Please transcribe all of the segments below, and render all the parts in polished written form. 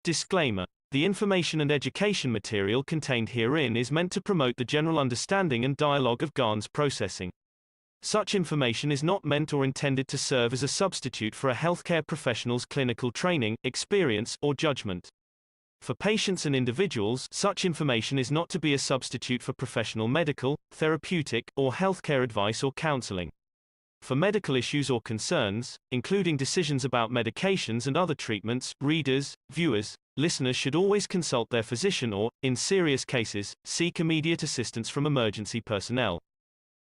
Disclaimer. The information and education material contained herein is meant to promote the general understanding and dialogue of GANs processing. Such information is not meant or intended to serve as a substitute for a healthcare professional's clinical training, experience, or judgment. For patients and individuals, such information is not to be a substitute for professional medical, therapeutic, or healthcare advice or counseling. For medical issues or concerns, including decisions about medications and other treatments, readers, viewers, listeners should always consult their physician or, in serious cases, seek immediate assistance from emergency personnel.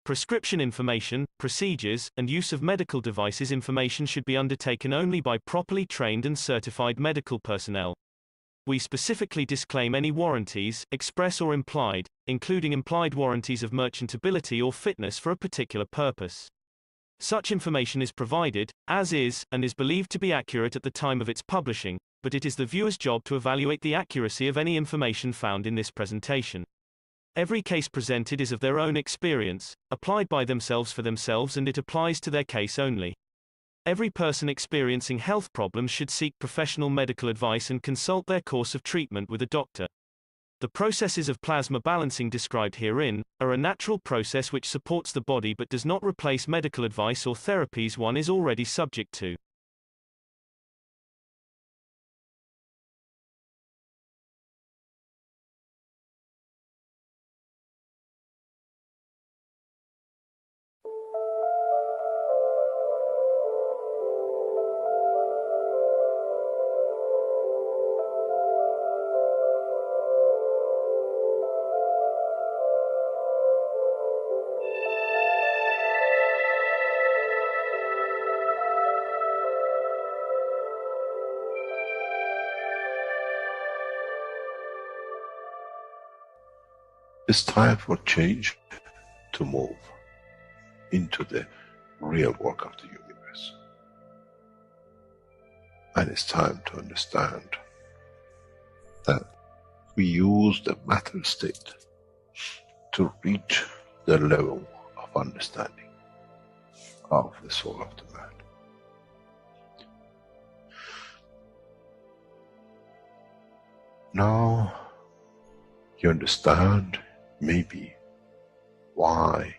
Prescription information, procedures, and use of medical devices information should be undertaken only by properly trained and certified medical personnel. We specifically disclaim any warranties, express or implied, including implied warranties of merchantability or fitness for a particular purpose. Such information is provided, as is, and is believed to be accurate at the time of its publishing, but it is the viewer's job to evaluate the accuracy of any information found in this presentation. Every case presented is of their own experience, applied by themselves for themselves, and it applies to their case only. Every person experiencing health problems should seek professional medical advice and consult their course of treatment with a doctor. The processes of plasma balancing described herein are a natural process which supports the body but does not replace medical advice or therapies one is already subject to. It's time for change to move into the real work of the universe. And it's time to understand that we use the matter state to reach the level of understanding of the soul of the man. Now you understand maybe why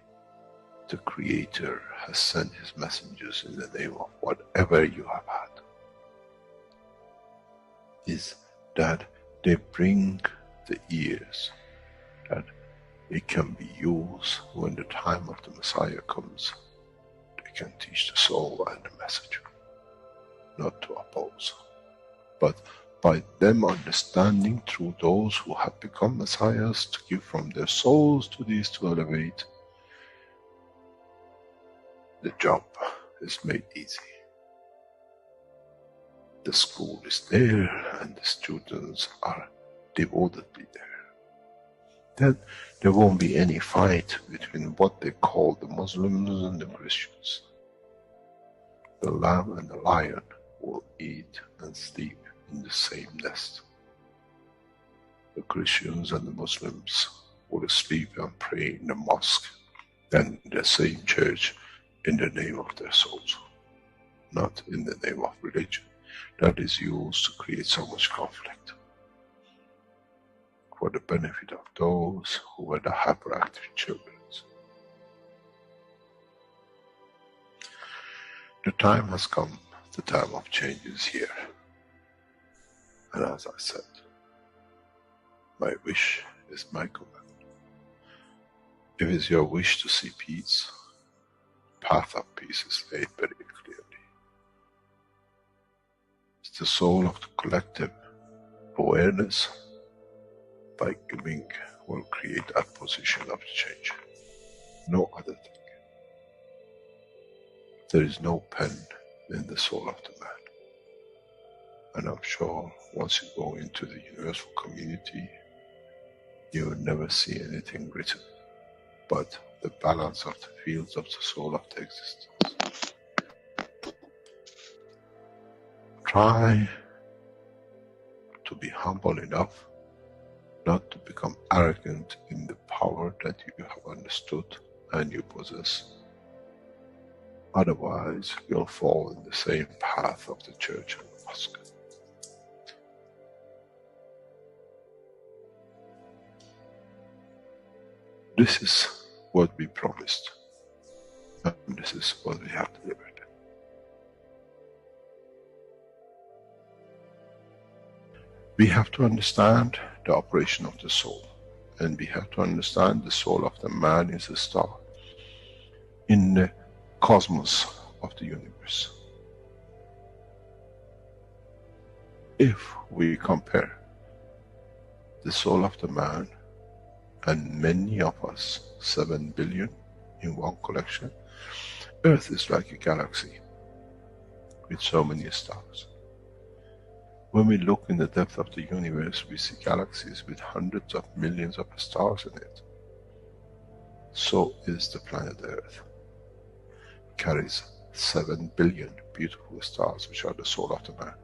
the Creator has sent His messengers in the name of whatever you have had. Is that they bring the ears, that it can be used when the time of the Messiah comes. They can teach the soul and the message, not to oppose, but by them understanding through those who have become messiahs to give from their souls to these to elevate, the job is made easy. The school is there and the students are devotedly there. Then there won't be any fight between what they call the Muslims and the Christians. The lamb and the lion will eat and sleep in the same nest. The Christians and the Muslims will sleep and pray in the mosque and in the same church in the name of their souls, not in the name of religion. That is used to create so much conflict for the benefit of those who were the hyperactive children. The time has come, the time of change is here. And as I said, my wish is my command. If it's your wish to see peace, the path of peace is laid very clearly. It's the soul of the collective awareness by giving will create that position of change. No other thing. There is no pen in the soul of the man. And I'm sure once you go into the universal community, you will never see anything written but the balance of the fields of the soul of the existence. Try to be humble enough not to become arrogant in the power that you have understood and you possess. Otherwise, you'll fall in the same path of the church and the mosque. This is what we promised, and this is what we have delivered. We have to understand the operation of the soul, and we have to understand the soul of the man is a star in the cosmos of the universe. If we compare the soul of the man and many of us, 7 billion in one collection, Earth is like a galaxy with so many stars. When we look in the depth of the universe, we see galaxies with hundreds of millions of stars in it. So is the planet Earth. It carries 7 billion beautiful stars, which are the soul of the man.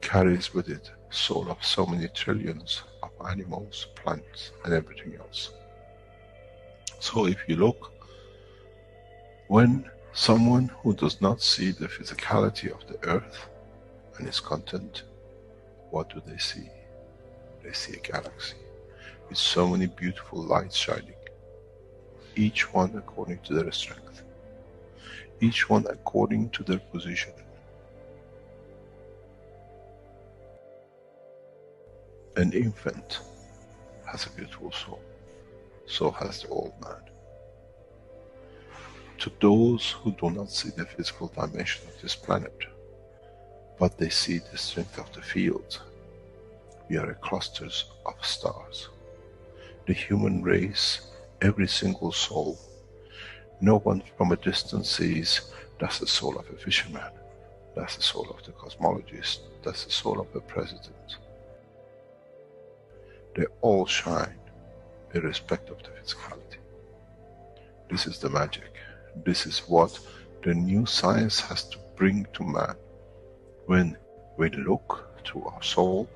Carries with it soul of so many trillions of animals, plants, and everything else. So if you look, when someone who does not see the physicality of the Earth and its content, what do they see? They see a galaxy with so many beautiful lights shining, each one according to their strength, each one according to their position. An infant has a beautiful soul, so has the old man. To those who do not see the physical dimension of this planet, but they see the strength of the field, we are clusters of stars. The human race, every single soul, no one from a distance sees that's the soul of a fisherman, that's the soul of the cosmologist, that's the soul of the president. They all shine irrespective of the physicality. This is the magic. This is what the new science has to bring to man. When we look to our soul,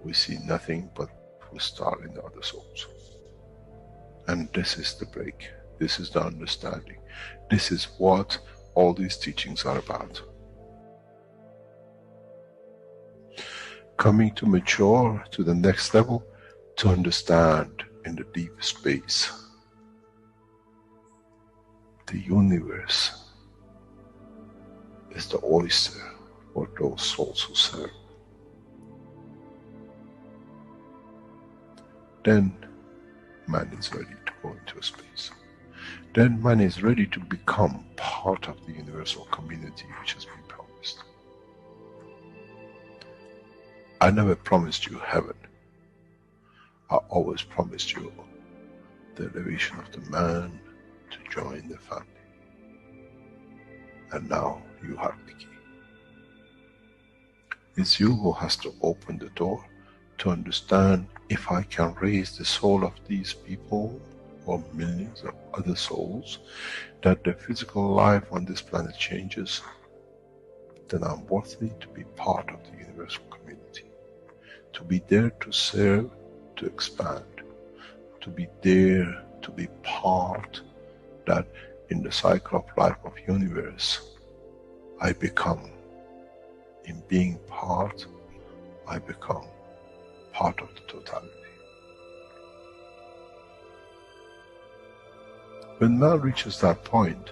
we see nothing but a star in the other souls. And this is the break. This is the understanding. This is what all these teachings are about. Coming to mature to the next level, to understand in the deep space, the universe is the oyster for those souls who serve. Then man is ready to go into space. Then man is ready to become part of the universal community which has been promised. I never promised you heaven. I always promised you the elevation of the man to join the family. And now you have the key. It's you who has to open the door to understand, if I can raise the soul of these people or millions of other souls, that the physical life on this planet changes, then I'm worthy to be part of the universal community. To be there to serve, to expand, to be there, to be part, that in the cycle of life of universe, I become, in being part, I become part of the totality. When man reaches that point,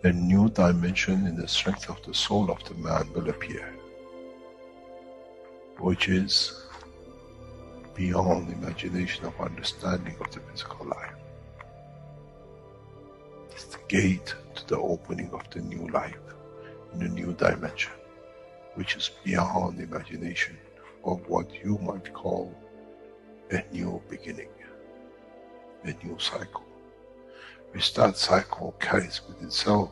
a new dimension in the strength of the soul of the man will appear, which is beyond imagination of understanding of the physical life. It's the gate to the opening of the new life, in a new dimension, which is beyond imagination of what you might call a new beginning, a new cycle, which that cycle carries with itself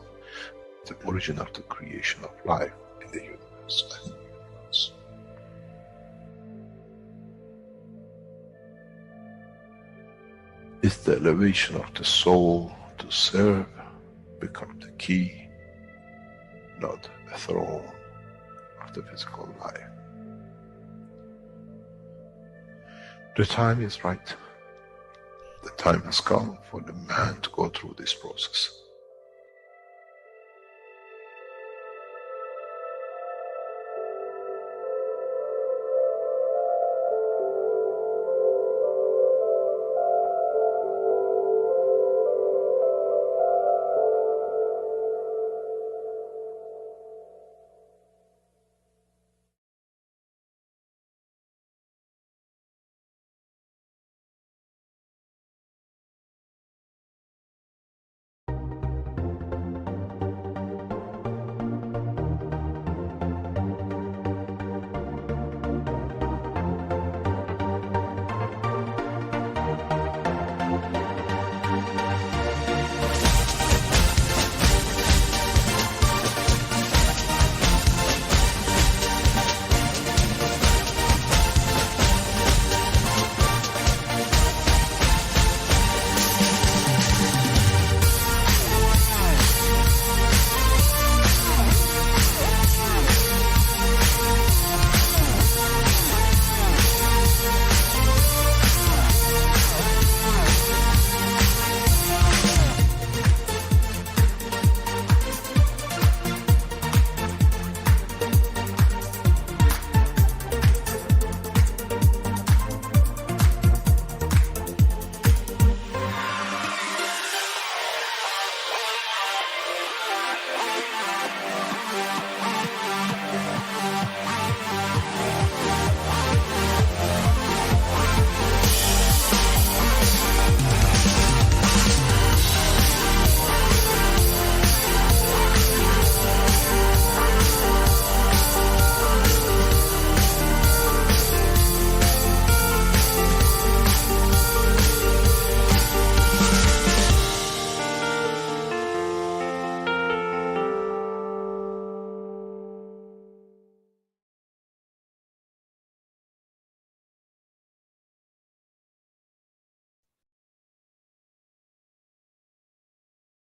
the origin of the creation of life in the universe and in the universe. It's the elevation of the soul to serve become the key, not a throne of the physical life. The time is right. The time has come for the man to go through this process.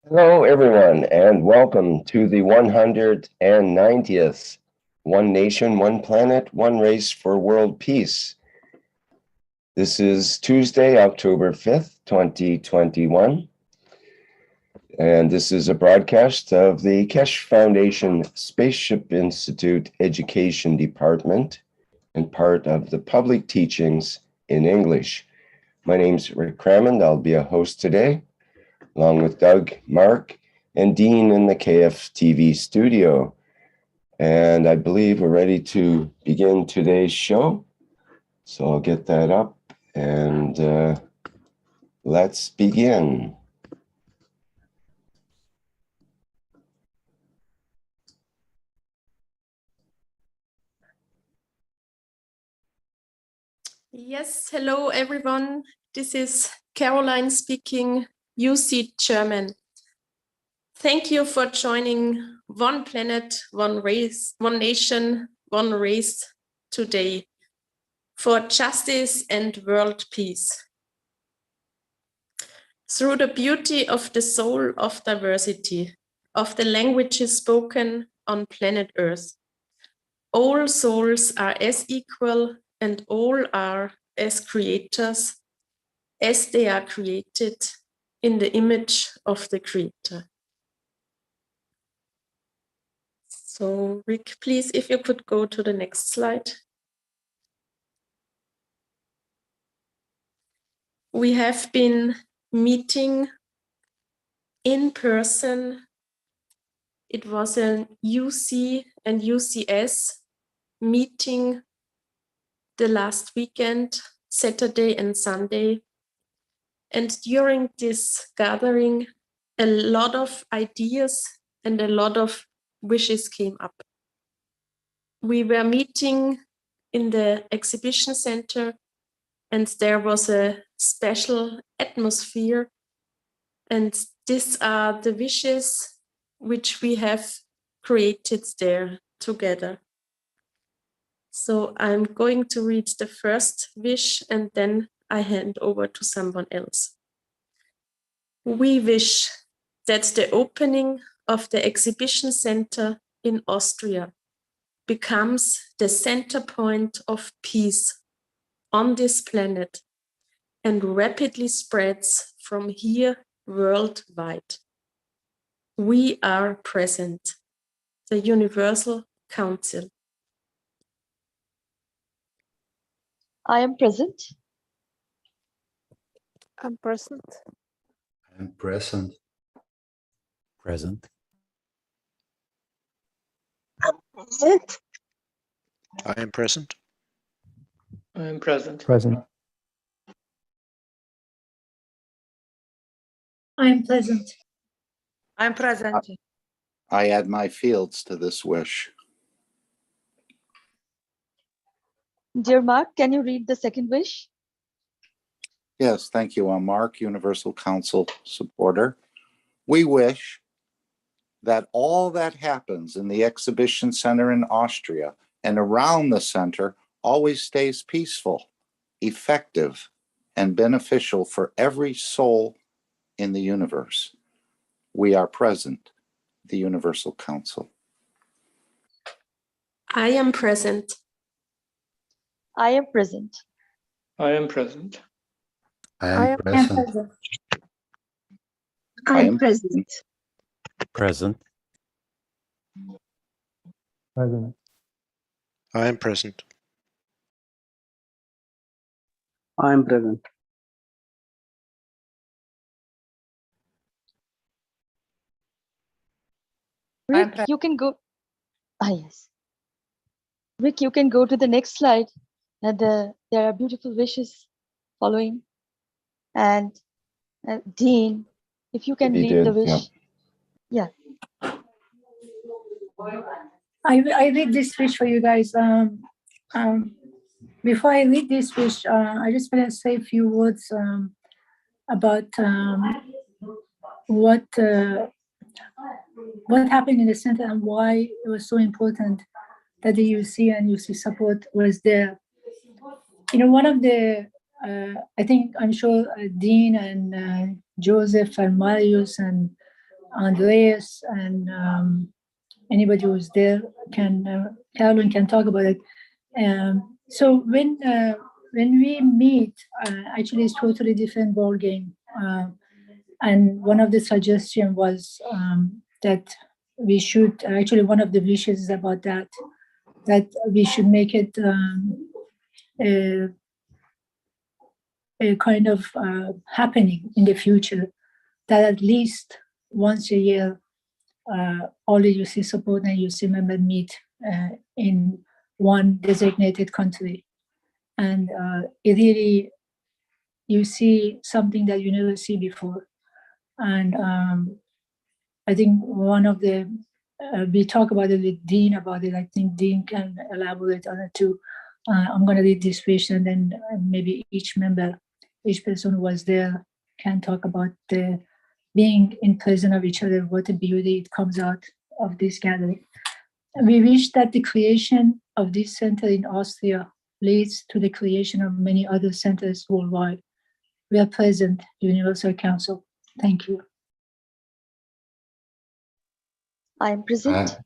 Hello, everyone, and welcome to the 190th One Nation, One Planet, One Race for World Peace. This is Tuesday, October 5th, 2021, and this is a broadcast of the Keshe Foundation Spaceship Institute Education Department and part of the public teachings in English. My name's Rick Crammond. I'll be a host today, along with Doug, Mark, and Dean in the KF TV studio. And I believe we're ready to begin today's show. So I'll get that up and let's begin. Yes, hello everyone. This is Caroline speaking, UC German. Thank you for joining One Planet, One Race, One Nation, One Race today for justice and world peace. Through the beauty of the soul of diversity, of the languages spoken on planet Earth, all souls are as equal and all are as creators as they are created in the image of the Creator. So Rick, please, if you could go to the next slide. We have been meeting in person. It was a UC and UCS meeting the last weekend, Saturday and Sunday. And during this gathering, a lot of ideas and a lot of wishes came up. We were meeting in the exhibition center, and there was a special atmosphere. And these are the wishes which we have created there together. So I'm going to read the first wish and then I hand over to someone else. We wish that the opening of the exhibition center in Austria becomes the center point of peace on this planet and rapidly spreads from here worldwide. We are present, the Universal Council. I am present. I'm present. I'm present. Present. I'm present. I am present. I am present. Present. I am present. I'm present. I add my fields to this wish. Dear Mark, can you read the second wish? Yes, thank you. I'm Mark, Universal Council supporter. We wish that all that happens in the exhibition center in Austria and around the center always stays peaceful, effective, and beneficial for every soul in the universe. We are present, the Universal Council. I am present. I am present. I am present. I am present. I am present. Present. Present. I am present. I am present. Rick, you can go. Yes. Rick, you can go to the next slide. There are beautiful wishes following. And Dean, if you can You read the did, wish. Yeah. I read this wish for you guys. Before I read this wish, I just want to say a few words about what happened in the center and why it was so important that the UC and UC support was there. You know, one of the, I'm sure Dean and Joseph and Marius and Andreas and anybody who's there Carolyn can talk about it. So when we meet, actually it's totally different ball game. And one of the suggestions was that we should, actually one of the wishes is about that we should make it a kind of happening in the future, that at least once a year, all the UC support and UC member meet in one designated country. And it really, you see something that you never see before. And I think one of the, we talk about it with Dean about it. I think Dean can elaborate on it too. I'm going to read this wish, and then maybe each person who was there can talk about the being in presence of each other, what a beauty it comes out of this gathering. We wish that the creation of this center in Austria leads to the creation of many other centers worldwide. We are present, Universal Council. Thank you. I am present.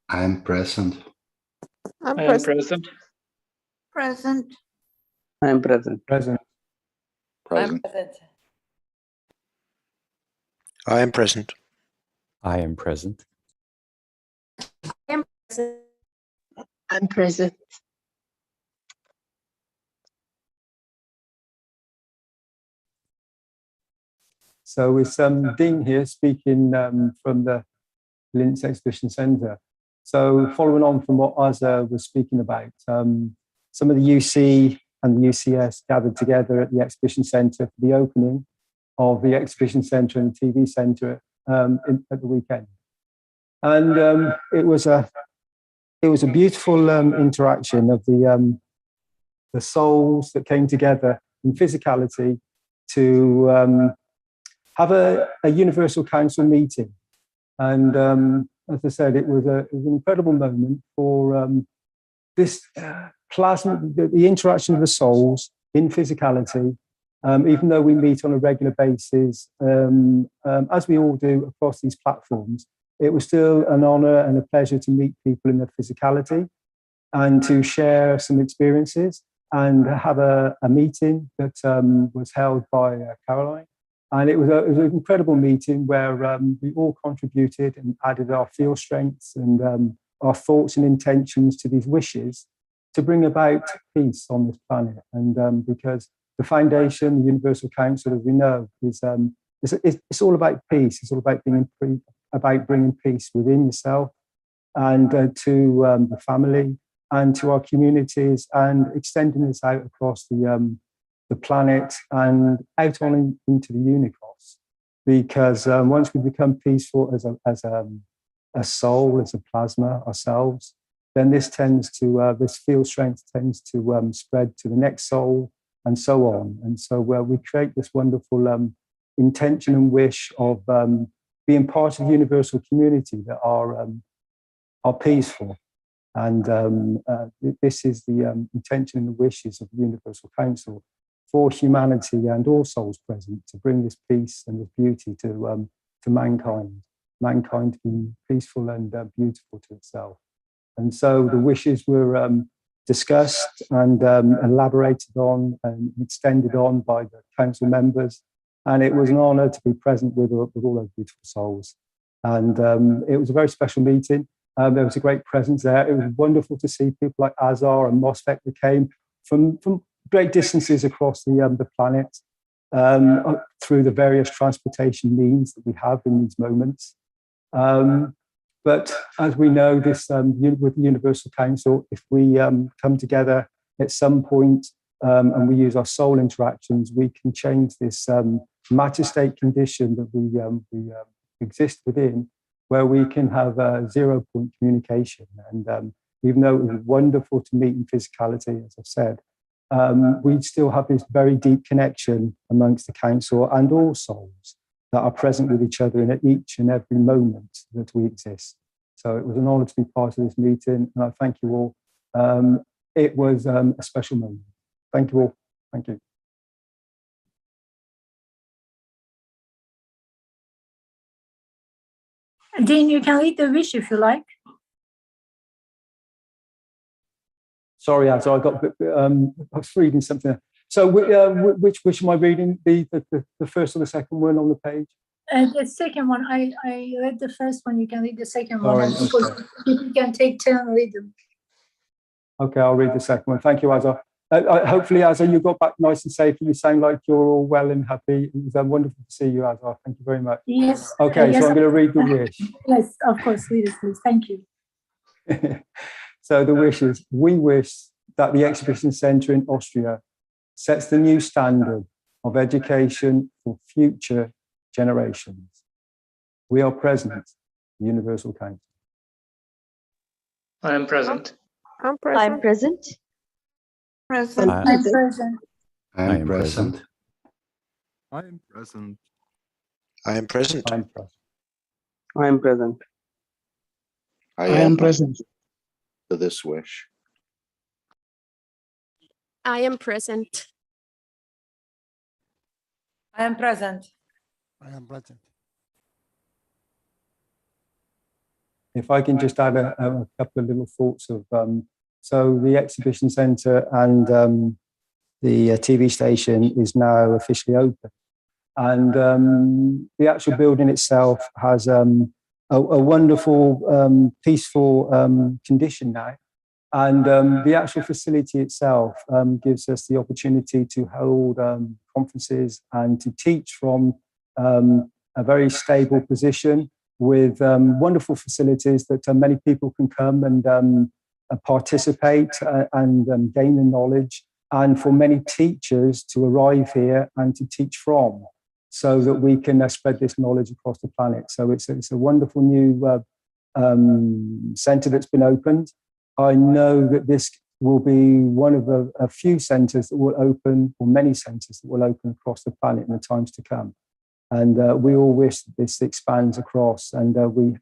I am present. I am present. Present. I am present. Present. I am present. I am present. I'm present. So it's Dean here speaking from the Linz Exhibition Centre. So following on from what Azza was speaking about, some of the UC and the UCS gathered together at the Exhibition Centre for the opening of the Exhibition Centre and the TV Centre at the weekend. And it was a beautiful interaction of the souls that came together in physicality to have a Universal Council meeting. And as I said, it was an incredible moment for this plasma, the interaction of the souls in physicality, even though we meet on a regular basis, as we all do across these platforms. It was still an honor and a pleasure to meet people in their physicality and to share some experiences and have a meeting that was held by Caroline. And it was an incredible meeting where we all contributed and added our field strengths and our thoughts and intentions to these wishes to bring about peace on this planet. And because the foundation, the Universal Council, as we know, is it's all about peace. It's all about bringing peace within yourself and to the family and to our communities, and extending this out across the planet and out on into the universe. Because once we become peaceful as a soul, as a plasma ourselves, then this tends to this field strength tends to spread to the next soul, and so on. And so we create this wonderful intention and wish of being part of the universal community that are peaceful. And this is the intention and the wishes of the Universal Council for humanity and all souls present, to bring this peace and this beauty to mankind being peaceful and beautiful to itself. And so the wishes were discussed and elaborated on and extended on by the council members. And it was an honor to be present with all those beautiful souls. And it was a very special meeting. There was a great presence there. It was wonderful to see people like Azar and Mosfet that came from great distances across the planet through the various transportation means that we have in these moments. But as we know, this with the Universal Council, if we come together at some point and we use our soul interactions, we can change this matter state condition that we exist within, where we can have a 0-point communication. And even though it was wonderful to meet in physicality, as I've said, we still have this very deep connection amongst the council and all souls that are present with each other in each and every moment that we exist. So it was an honor to be part of this meeting, and I thank you all. It was a special moment. Thank you all. Thank you. Dean, you can lead the wish if you like. Sorry, I was reading something. So which wish am I reading? The first or the second one on the page? The second one, I read the first one, you can read the second one. Right, okay. You can take 10 and read them. Okay, I'll read the second one. Thank you, Azza. Hopefully, Azza, you got back nice and safe. You sound like you're all well and happy. It was wonderful to see you, Azza. Thank you very much. Yes. Okay, yes, so I'm going to read the wish. Yes, of course, read it, please. Thank you. So the wish is, we wish that the Exhibition Centre in Austria sets the new standard of education for future generations. We are present, Universal Council. I am present. I'm present. Present. I'm present. I am present. I am present. I am present. I'm present. I am present. I I am present. to this wish. I am present. I am present. I am present. If I can just add a couple of little thoughts of, so the Exhibition Centre and the TV station is now officially open. And the actual building itself has a wonderful, peaceful condition now. And the actual facility itself gives us the opportunity to hold conferences and to teach from a very stable position with wonderful facilities that many people can come and participate and gain the knowledge, and for many teachers to arrive here and to teach from, so that we can spread this knowledge across the planet. So it's a wonderful new centre that's been opened. I know that this will be one of a few centres that will open, or many centres that will open across the planet in the times to come. And we all wish that this expands across, and we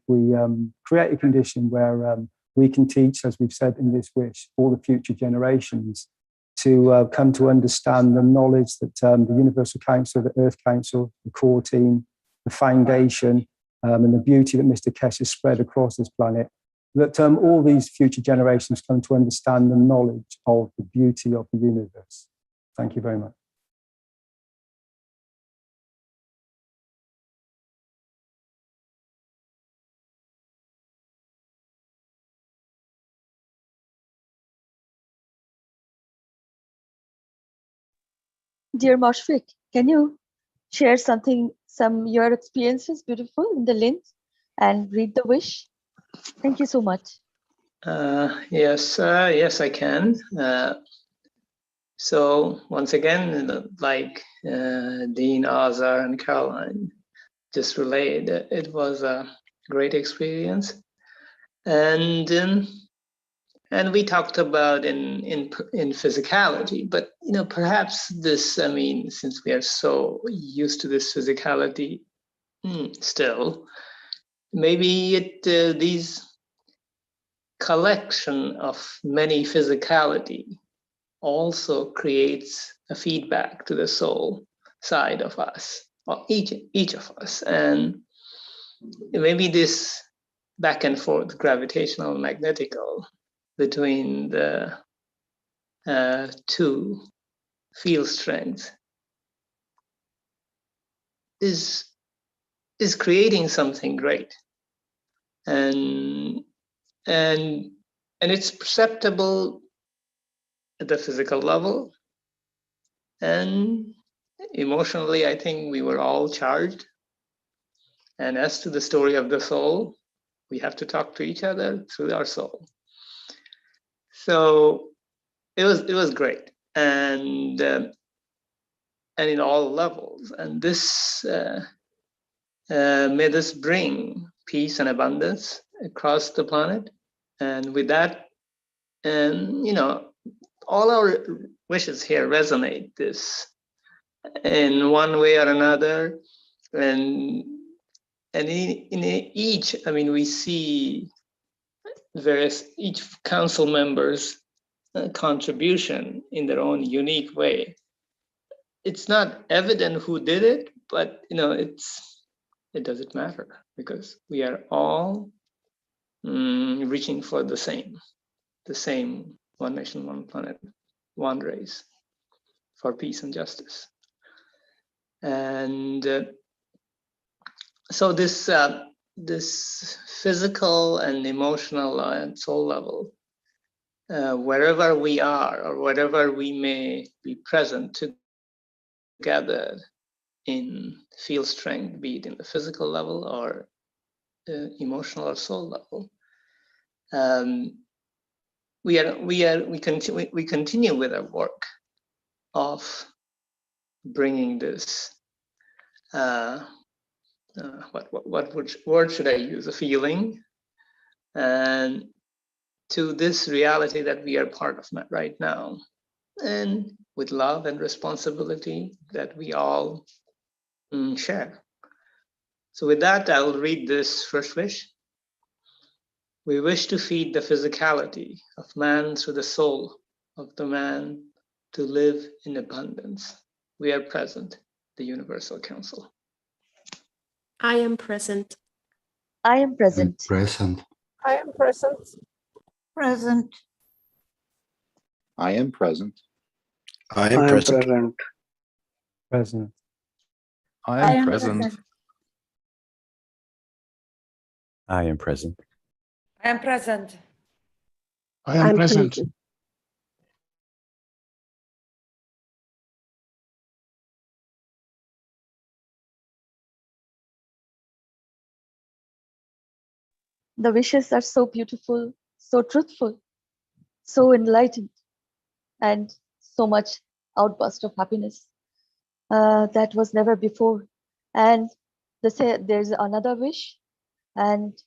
create a condition where we can teach, as we've said in this wish, all the future generations to come to understand the knowledge that the Universal Council, the Earth Council, the core team, the foundation, and the beauty that Mr. Keshe has spread across this planet, that all these future generations come to understand the knowledge of the beauty of the universe. Thank you very much. Dear Moshfik, can you share something, your experiences, beautiful, in the link and read the wish? Thank you so much. Yes, I can. So once again, like Dean, Azar, and Caroline just relayed, it was a great experience, and we talked about in physicality, but perhaps this, I mean, since we are so used to this physicality still, maybe these collection of many physicality also creates a feedback to the soul side of us, or each of us, and maybe this back and forth gravitational magnetical between the two field strengths is creating something great, and it's perceptible at the physical level, and emotionally I think we were all charged. And as to the story of the soul, We have to talk to each other through our soul. So it was great, and in all levels. And this may this bring peace and abundance across the planet. And with that, and all our wishes here resonate this in one way or another. And in each, we see each council member's contribution in their own unique way. It's not evident who did it, but it doesn't matter, because we are all reaching for the same one nation, one planet, one race, for peace and justice. And so this physical and emotional and soul level, wherever we are or wherever we may be present together in field strength, be it in the physical level or emotional or soul level, we continue with our work of bringing this what word should I use? A feeling, and to this reality that we are part of right now, and with love and responsibility that we all share. So with that, I will read this first wish. We wish to feed the physicality of man through the soul of the man to live in abundance. We are present, the Universal Council. I am present. I am present. Present. I am present. Present. I am present. I am present. Present. I am present. I am present. I am present. I am present. The wishes are so beautiful, so truthful, so enlightened, and so much outburst of happiness that was never before. And there's another wish, and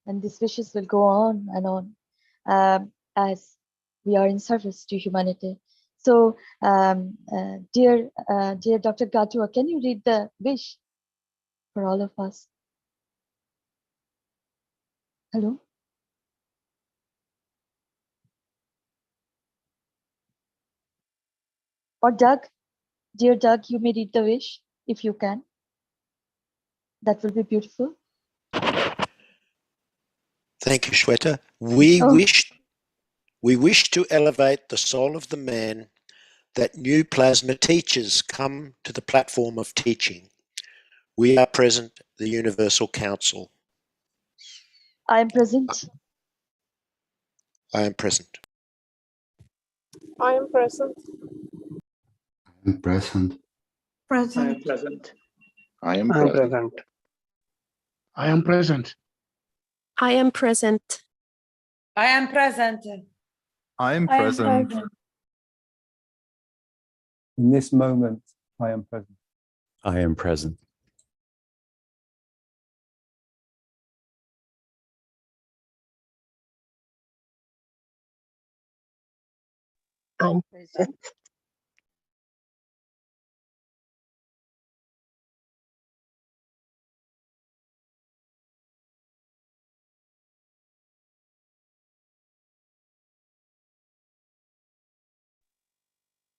these wishes will go on and on as we are in service to humanity. So, dear Dr. Gatua, can you read the wish for all of us? Hello? Or Doug, dear Doug, you may read the wish if you can. That will be beautiful. Thank you, Shweta. We wish to elevate the soul of the man, that new plasma teachers come to the platform of teaching. We are present, the Universal Council. I am present. I am present. I am present. I am present. I am present. I am present. I am present. I am present. I am present. I am present. In this moment, I am present. I am present. I'm present.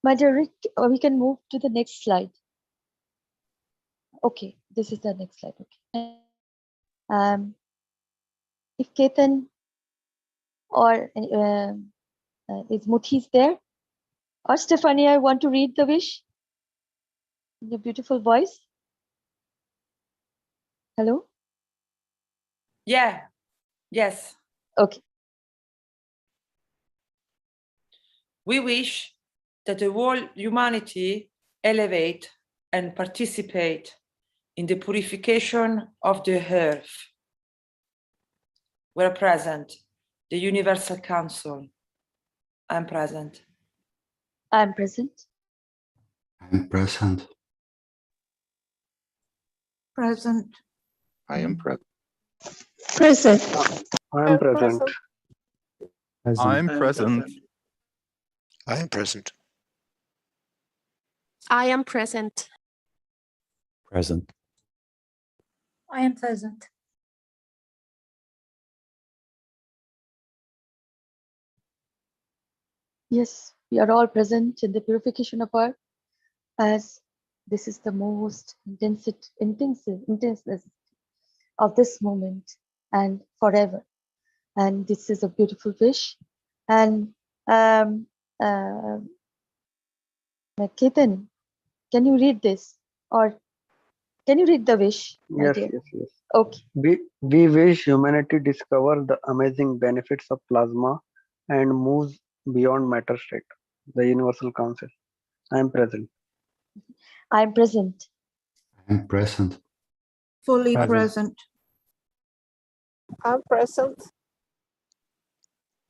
My dear Rick, we can move to the next slide. Okay, this is the next slide. Okay. If Ketan or is Muthis there? Or Stephanie, I want to read the wish in your beautiful voice. Hello? Yeah. Yes. Okay. We wish that the whole humanity elevate and participate in the purification of the earth. We're present. The Universal Council. I'm present. I'm present. I'm present. Present. I am present. Present. I am present. I'm present. I am present. I am present. Present. I am present. Yes, we are all present in the purification of earth, as this is the most intenseness of this moment and forever. And this is a beautiful wish. And Ketan, can you read this? Or can you read the wish? Yes, dear? yes. Okay. We wish humanity discover the amazing benefits of plasma and moves beyond matter state. The Universal Council. I am present. I am present. I'm present. Fully Present. present. I'm present.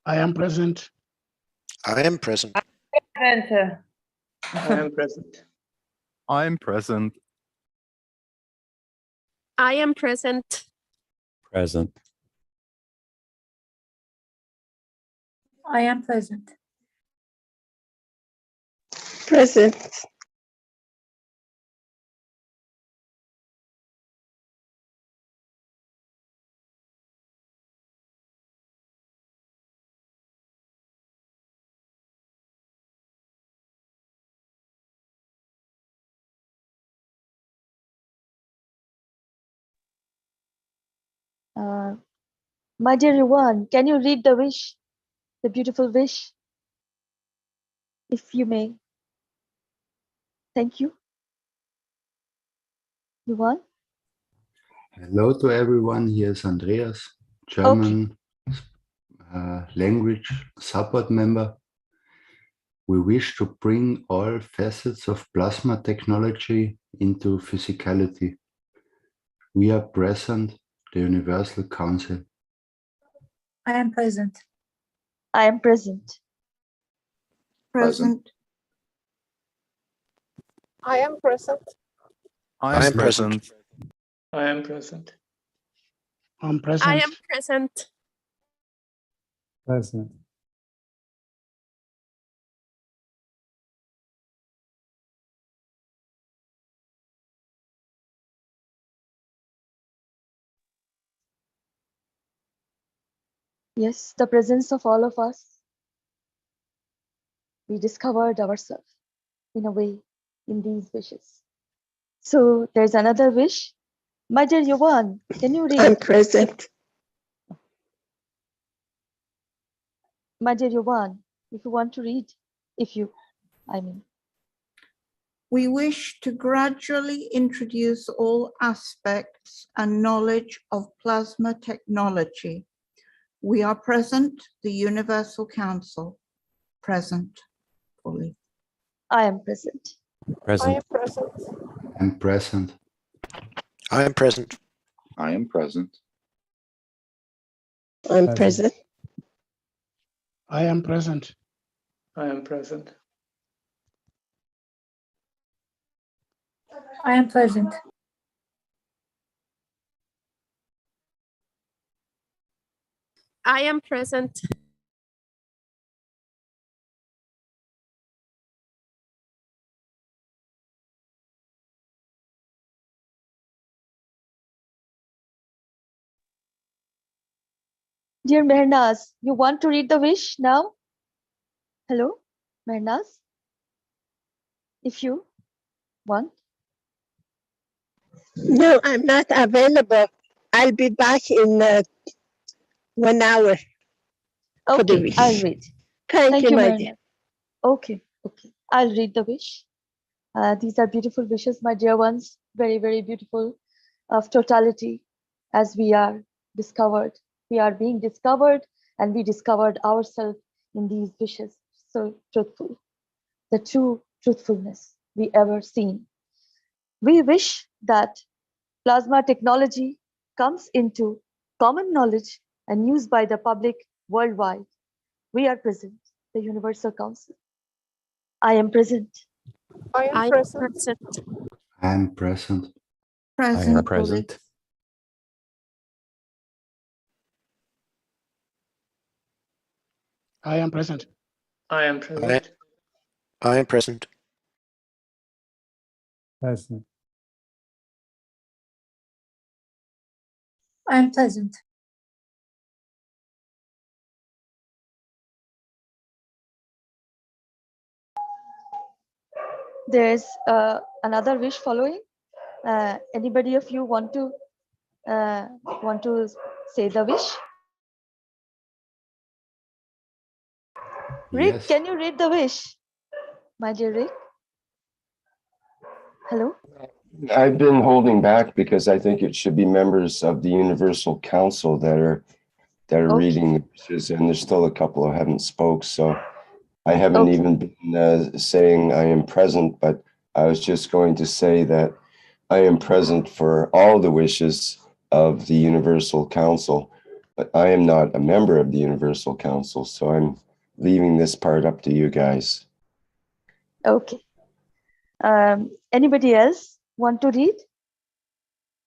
I am present. I am present. Present. I am present. I'm present. I am present. Present. I am present. Present. My dear Yuvan, can you read the wish? The beautiful wish? If you may. Thank you. Yuvan? Hello to everyone. Here's Andreas, German language support member. We wish to bring all facets of plasma technology into physicality. We are present, the Universal Council. I am present. I am present. Present. I am present. I'm present. I am present. I'm present. I am present. Present. Yes, the presence of all of us. We discovered ourselves in a way in these wishes. So there's another wish. My dear Yuvan, can you read? I'm present. My dear Yuvan, if you want to read, We wish to gradually introduce all aspects and knowledge of plasma technology. We are present, the Universal Council. Present fully. I am present. Present. I am present. I'm present. I am present. I am present. I'm present. I am present. I am present. I am present. I am present. Dear Mehrnaz, you want to read the wish now? Hello, Mehrnaz? If you want. No, I'm not available. I'll be back in 1 hour. Okay, I'll read. Thank you, my dear. Mehrnaz. Okay, I'll read the wish. These are beautiful wishes, my dear ones. Very, very beautiful of totality as we are discovered. We are being discovered and we discovered ourselves in these wishes. So truthful. The true truthfulness we ever seen. We wish that plasma technology comes into common knowledge and used by the public worldwide. We are present, the Universal Council. I am present. I am present. I am present. Present. I am present. I am present. I am present. I am present. Present. I am present. There's another wish following. Anybody of you want to say the wish? Rick, Yes. can you read the wish? My dear Rick. Hello? I've been holding back because I think it should be members of the Universal Council that are reading the wishes, and there's still a couple who haven't spoke, so I haven't even been saying I am present, but I was just going to say that I am present for all the wishes of the Universal Council, but I am not a member of the Universal Council, so I'm leaving this part up to you guys. Okay. Anybody else want to read?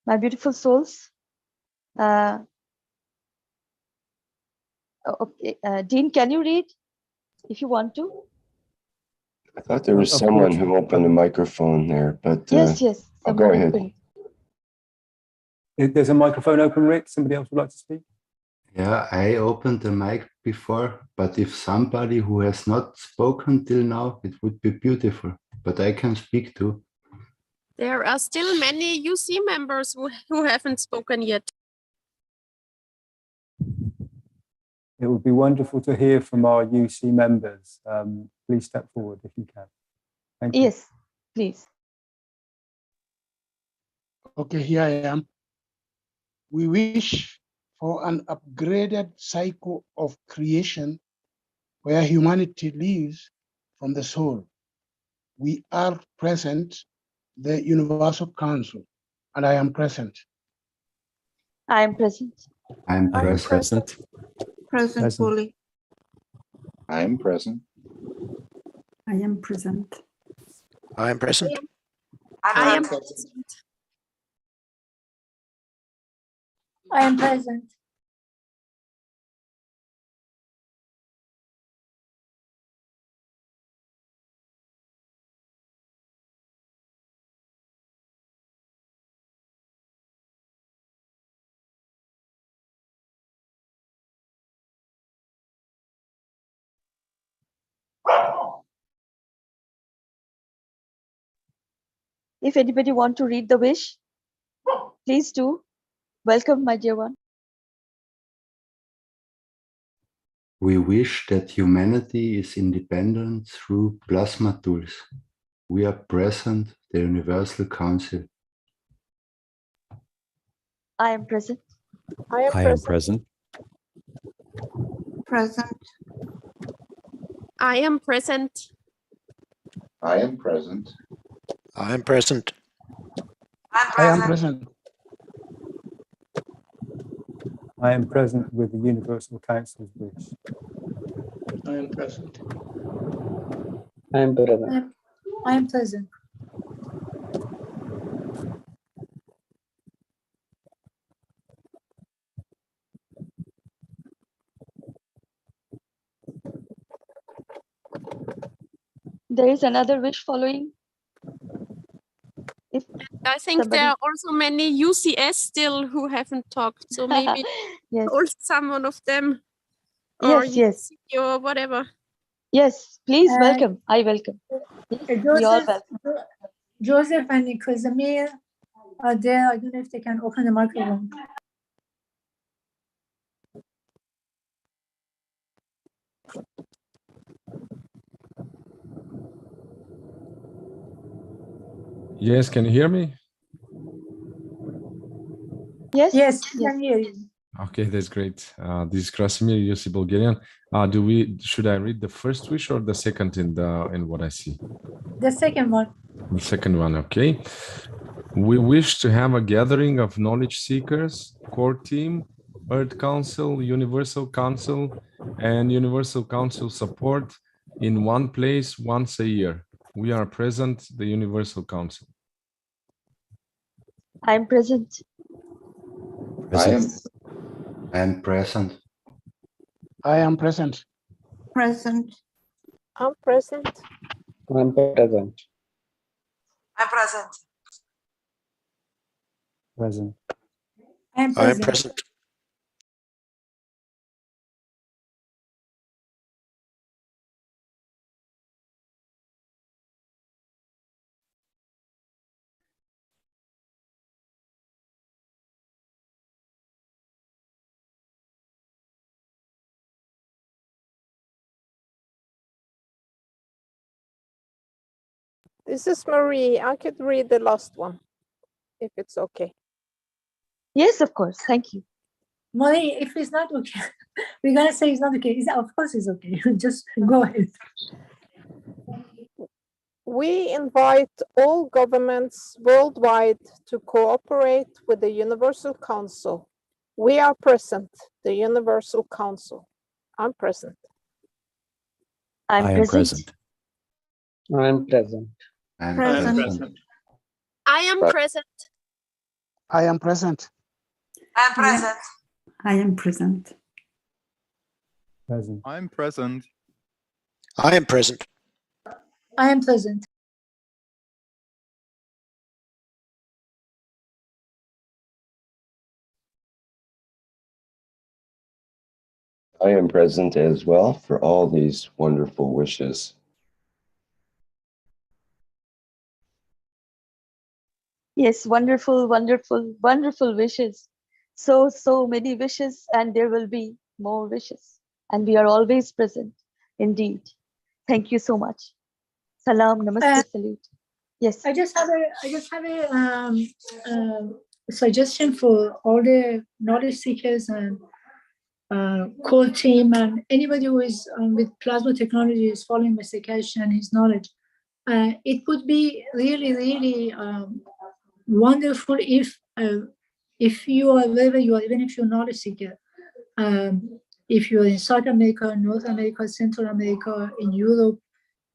My beautiful souls. Okay. Dean, can you read if you want to? I thought there was someone who opened a microphone there, but yes. I'll go ahead. There's a microphone open, Rick. Somebody else would like to speak? Yeah, I opened the mic before, but if somebody who has not spoken till now, it would be beautiful, but I can speak too. There are still many UC members who haven't spoken yet. It would be wonderful to hear from our UC members. Please step forward if you can. Thank you. Yes, please. Okay, here I am. We wish for an upgraded cycle of creation where humanity lives from the soul. We are present, the Universal Council, and I am present. I am present. I am present. Present fully. I am present. I am present. I am present. I am present. I am present. If anybody want to read the wish, please do. Welcome, my dear one. We wish that humanity is independent through plasma tools. We are present, the Universal Council. I am present. I am present. Present. I am present. I am present. I am present. I am present. I am present with the Universal Council's wish. I am present. I am present. I am present. There is another wish following. If I think somebody... there are also many UCS still who haven't talked, so maybe yes. or someone of them. Or yes. Or whatever. Yes, please welcome. I welcome. Joseph and Casimir are there. I don't know if they can open the microphone. Yes, can you hear me? Yes, I can hear you. Okay, that's great. This is Krasimir, UC Bulgarian. Should I read the first wish or the second in what I see? The second one. The second one, okay. We wish to have a gathering of knowledge seekers, core team, Earth Council, Universal Council, and Universal Council support in one place once a year. We are present, the Universal Council. I'm present. I am. I am present. I am present. Present. I'm present. I'm present. I'm present. Present. I'm I am present. present. This is Marie. I could read the last one, if it's okay. Yes, of course. Thank you. Molly, if it's not okay, we're gonna say it's not okay. Of course it's okay. Just go ahead. We invite all governments worldwide to cooperate with the Universal Council. We are present, the Universal Council. I'm present. I'm present. I'm present. I'm Present. I am present. I am present. I'm present. I am present. Present. I'm present. I am present. I am present. I am present as well for all these wonderful wishes. Yes, wonderful, wonderful, wonderful wishes. So many wishes, and there will be more wishes. And we are always present, indeed. Thank you so much. Salam, namaste, salute. Yes. I just have a suggestion for all the knowledge seekers and core team and anybody who is with plasma technology is following investigation and his knowledge. It would be really wonderful if you are wherever you are, even if you're knowledge seeker, if you're in South America, North America, Central America, in Europe,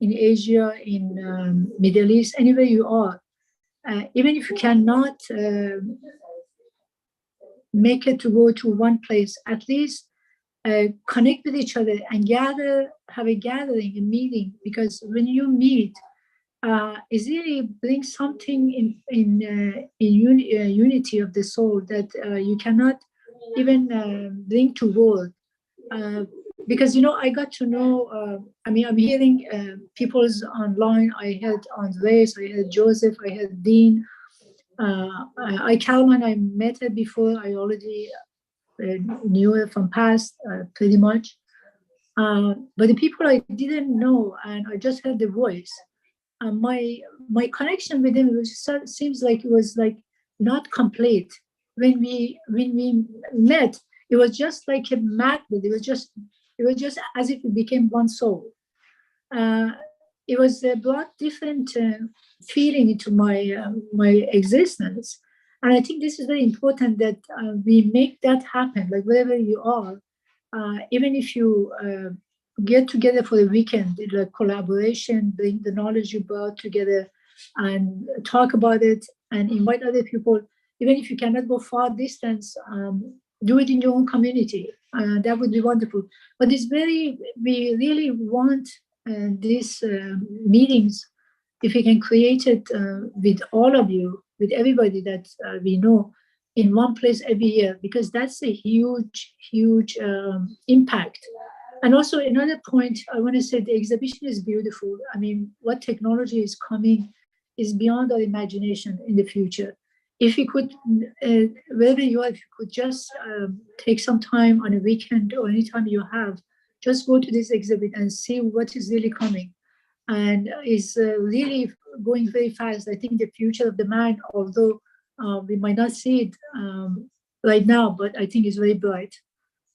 in Asia, in Middle East, anywhere you are, even if you cannot make it to go to one place, at least connect with each other and have a gathering, a meeting, because when you meet, it really brings something in unity of the soul that you cannot even bring to word. Because I got to know. I'm hearing people's online. I heard Andres, I heard Joseph, I heard Dean. Calman, I met her before. I already knew her from past, pretty much. But the people I didn't know, and I just heard the voice. My connection with them seems like it was like not complete. When we met, it was just like a magnet. It was just as if we became one soul. It was brought different feeling into my existence, and I think this is very important that we make that happen. Like wherever you are, even if you get together for the weekend, like collaboration, bring the knowledge you brought together and talk about it and invite other people. Even if you cannot go far distance, do it in your own community. That would be wonderful. But we really want these meetings, if we can create it with all of you, with everybody that we know, in one place every year, because that's a huge impact. And also another point I want to say, the exhibition is beautiful. I mean, what technology is coming is beyond our imagination in the future. If you could, wherever you are, if you could just take some time on a weekend or anytime you have, just go to this exhibit and see what is really coming. And is really going very fast. I think the future of the man, although we might not see it right now, but I think it's very bright,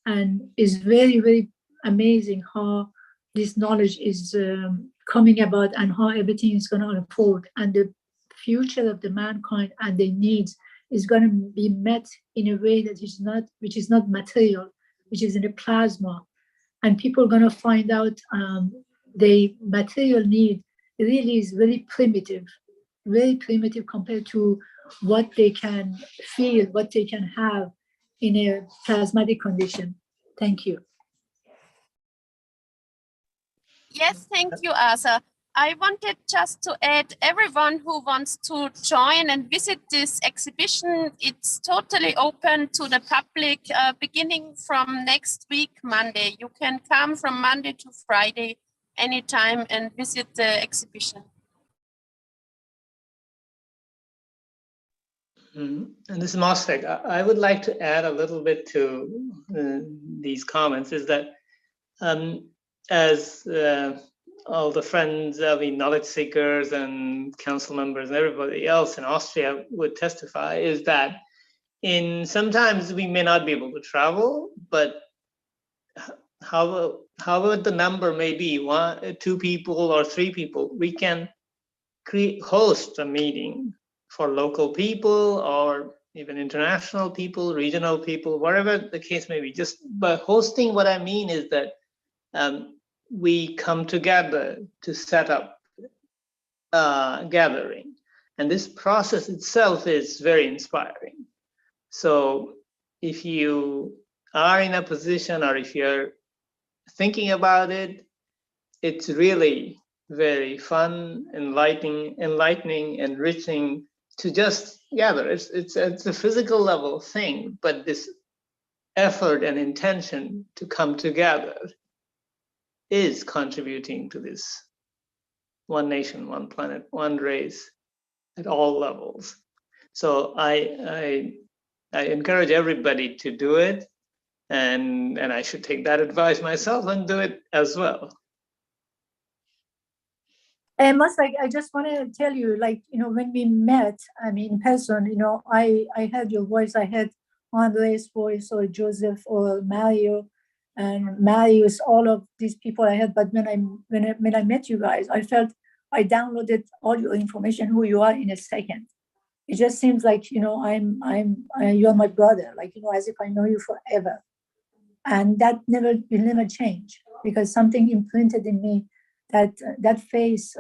and it's very amazing how this knowledge is coming about and how everything is going to unfold, and the future of the mankind and their needs is going to be met in a way that is not, which is not material, which is in a plasma. And people are going to find out the material need really is very primitive compared to what they can feel, what they can have in a plasmatic condition. Thank you. Yes, thank you, Asa. I wanted just to add, everyone who wants to join and visit this exhibition, it's totally open to the public beginning from next week, Monday. You can come from Monday to Friday anytime and visit the exhibition. And this is Mosfeg. I would like to add a little bit to these comments, is that as all the friends, knowledge seekers and council members and everybody else in Austria would testify, is that sometimes we may not be able to travel, but however the number may be, 1, 2 people or 3 people, we can host a meeting for local people or even international people, regional people, whatever the case may be. Just by hosting, what I mean is that we come together to set up a gathering. And this process itself is very inspiring. So if you are in a position, or if you're thinking about it, it's really very fun, enlightening, enriching to just gather. It's a physical level thing, but this effort and intention to come together is contributing to this one nation, one planet, one race at all levels. So I encourage everybody to do it, and I should take that advice myself and do it as well. And I just want to tell you, when we met, in person, I heard your voice, I heard Andre's voice, or Joseph, or Mario, and Marius, all of these people I had. But when I met you guys, I felt I downloaded all your information, who you are, in a second. It just seems like, you're my brother, as if I know you forever. And that will never change, because something imprinted in me, that face,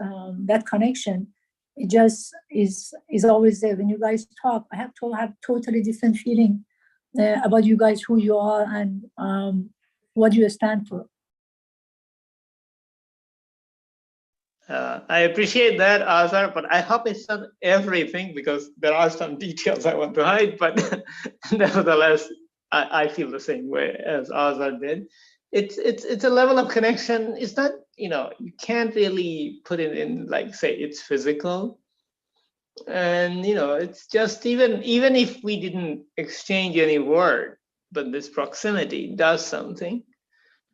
that connection, it just is always there. When you guys talk, I have totally different feeling about you guys, who you are, and what you stand for. I appreciate that, Azar, but I hope it's not everything, because there are some details I want to hide, but nevertheless, I feel the same way as Azar did. It's a level of connection. It's not, you can't really put it in, say it's physical. And, it's just, even if we didn't exchange any word, but this proximity does something.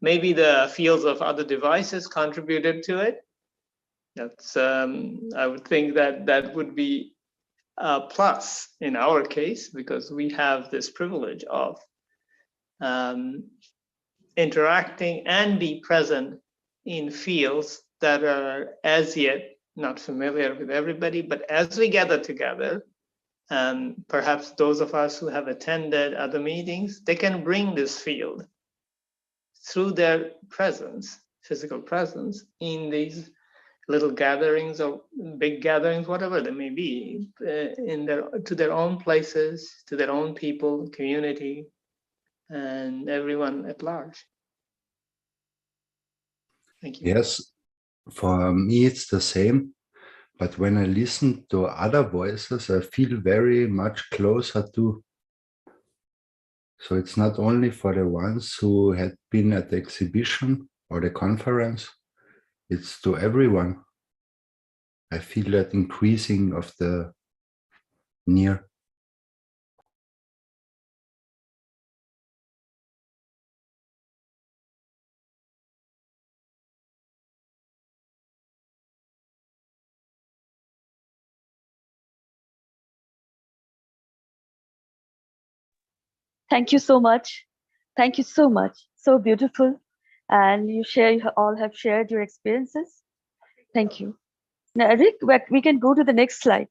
Maybe the fields of other devices contributed to it. That's, I would think that would be a plus in our case, because we have this privilege of interacting and be present in fields that are as yet not familiar with everybody. But as we gather together, perhaps those of us who have attended other meetings, they can bring this field through their presence, physical presence, in these little gatherings or big gatherings, whatever they may be, to their own places, to their own people, community, and everyone at large. Thank you. Yes, for me it's the same, but when I listen to other voices, I feel very much closer to. So it's not only for the ones who had been at the exhibition or the conference, it's to everyone. I feel that increasing of the near. Thank you so much. Thank you so much. So beautiful. And you all have shared your experiences. Thank you. Now, Rick, we can go to the next slide.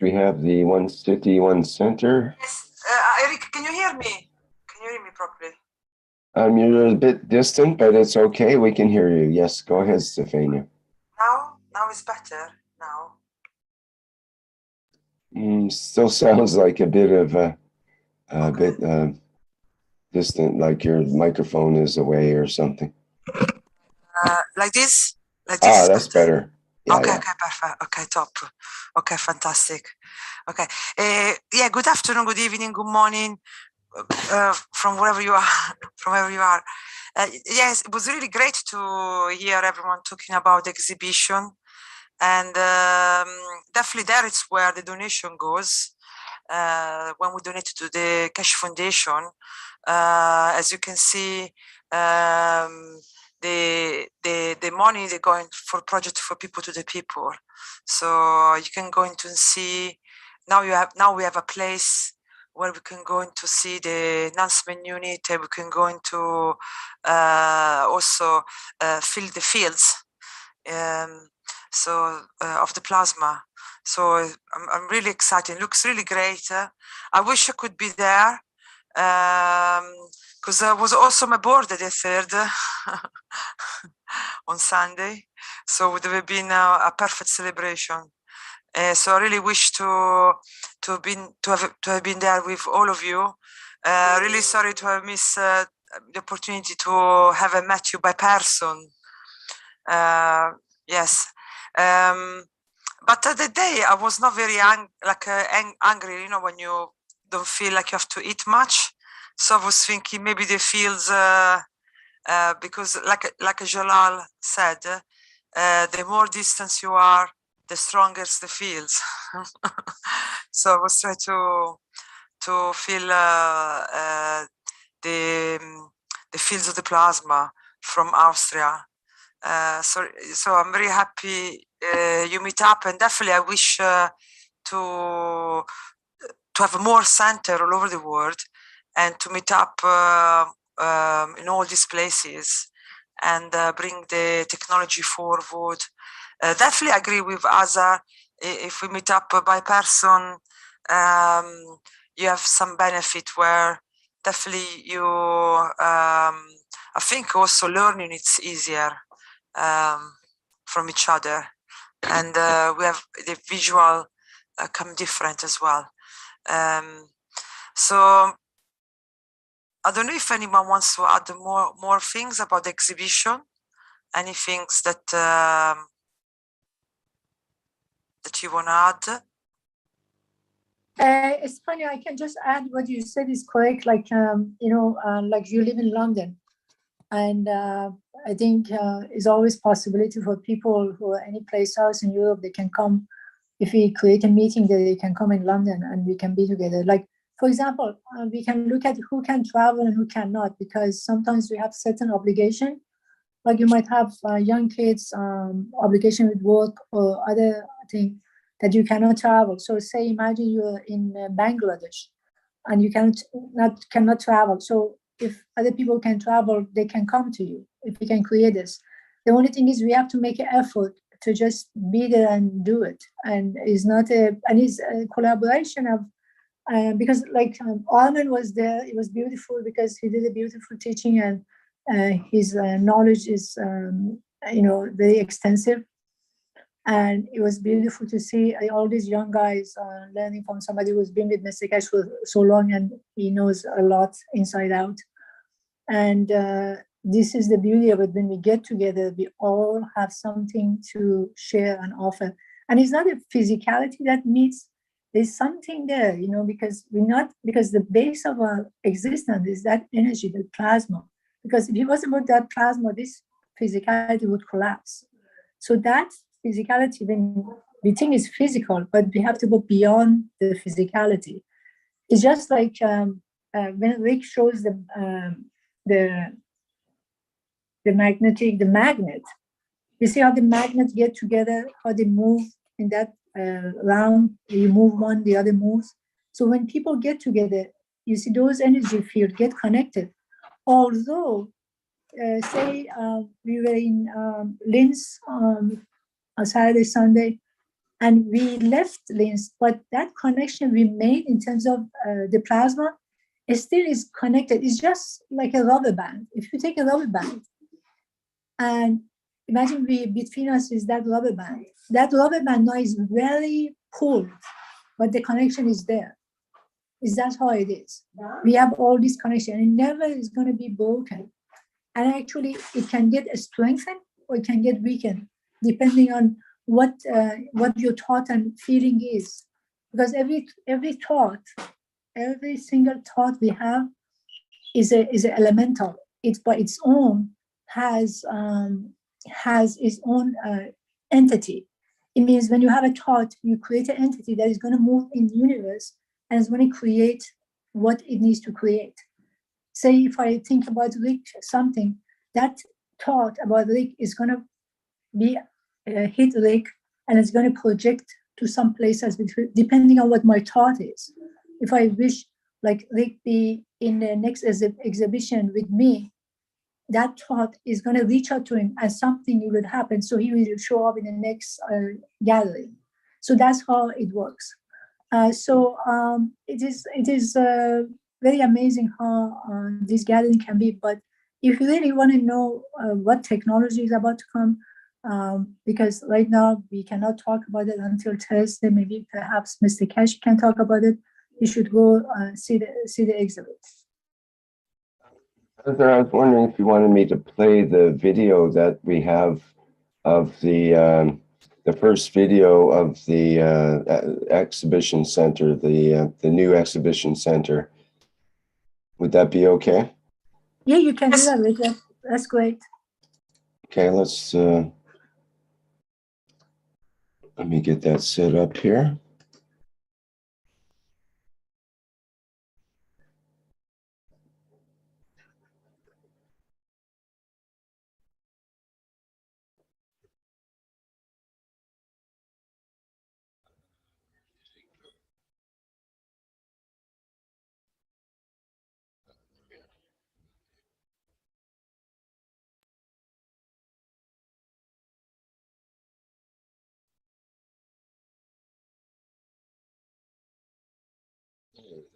We have the One City, One Center. Yes, Eric, can you hear me? Can you hear me properly? You're a bit distant, but it's okay. We can hear you. Yes, go ahead, Stefania. Now it's better. Now. Still sounds like a bit of bit distant, like your microphone is away or something. Like this? Like this? That's better. Yeah, okay, yeah. okay, perfect. Okay, top. Okay, fantastic. Okay. Yeah, good afternoon, good evening, good morning, from wherever you are, from wherever you are. Yes, it was really great to hear everyone talking about the exhibition. And definitely there is where the donation goes. When we donate to the Keshe Foundation, as you can see, the money they're going for project for people to the people. So you can go into and see. Now we have a place where we can go in to see the announcement unit, and we can go into also fill the fields. Of the plasma. So I'm really excited. It looks really great. I wish I could be there because I was also my birthday the 3rd on Sunday. So it would have been a perfect celebration. So I really wish to have been there with all of you. Really sorry to have missed the opportunity to have met you by person. Yes. But the day I was not very angry, you know, when you don't feel like you have to eat much. So I was thinking maybe the fields, because like Jalal said, the more distance you are, the stronger the fields. So I was trying to feel the fields of the plasma from Austria. So I'm very happy you meet up, and definitely I wish to have more center all over the world and to meet up in all these places and bring the technology forward. Definitely agree with Azar. If we meet up by person, you have some benefit where definitely you, I think also learning it's easier from each other, and we have the visual come different as well. So I don't know if anyone wants to add more things about the exhibition. Any things that that you want to add? It's funny. I can just add what you said is correct. Like like you live in London, and I think it's always possibility for people who are any place else in Europe, they can come. If we create a meeting, that they can come in London and we can be together. Like, for example, we can look at who can travel and who cannot, because sometimes we have certain obligation. Like you might have young kids, obligation with work or other thing that you cannot travel. So say, imagine you're in Bangladesh and you cannot travel. So if other people can travel, they can come to you if we can create this. The only thing is we have to make an effort to just be there and do it. And it's not it's a collaboration of, because like Armin was there, it was beautiful because he did a beautiful teaching, and his knowledge is, very extensive. And it was beautiful to see all these young guys learning from somebody who's been with Mr. Keshe for so long, and he knows a lot inside out. And this is the beauty of it. When we get together, we all have something to share and offer. And it's not a physicality that meets. There's something there, because because the base of our existence is that energy, that plasma. Because if it wasn't about that plasma, this physicality would collapse. So that physicality, when we think is physical, but we have to go beyond the physicality. It's just like when Rick shows the magnet. You see how the magnets get together, how they move in that round. You move one, the other moves. So when people get together, you see those energy fields get connected. Although, say we were in Linz on Saturday, Sunday, And we left LINS, but that connection we made in terms of the plasma, it still is connected. It's just like a rubber band. If you take a rubber band and imagine between us is that rubber band. That rubber band now is very pulled, but the connection is there. Is that how it is? We have all this connection, and it never is going to be broken. And actually, it can get strengthened or it can get weakened, depending on what your thought and feeling is. Because every thought, every single thought we have is an elemental. It's by its own has its own entity. It means when you have a thought, you create an entity that is going to move in the universe and is going to create what it needs to create. Say if I think about Rick something, that thought about Rick is going to be hit Rick, and it's going to project to some places depending on what my thought is. If I wish like Rick be in the next exhibition with me, that thought is going to reach out to him and something will happen. So he will show up in the next gathering. So that's how it works. It is very amazing how this gathering can be. But if you really want to know what technology is about to come, because right now we cannot talk about it until Thursday, maybe perhaps Mr. Keshe can talk about it. You should go see the exhibit. I was wondering if you wanted me to play the video that we have of the first video of the exhibition center, the new exhibition center. Would that be okay? Yeah, you can do that. That's great. Okay, let's let me get that set up here.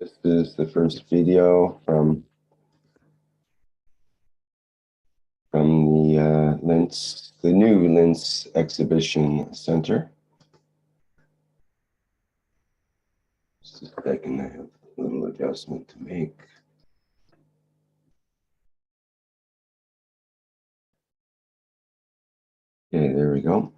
This is the first video from the LINS, the new LINS Exhibition Center. Just a second, I have a little adjustment to make. Okay, there we go.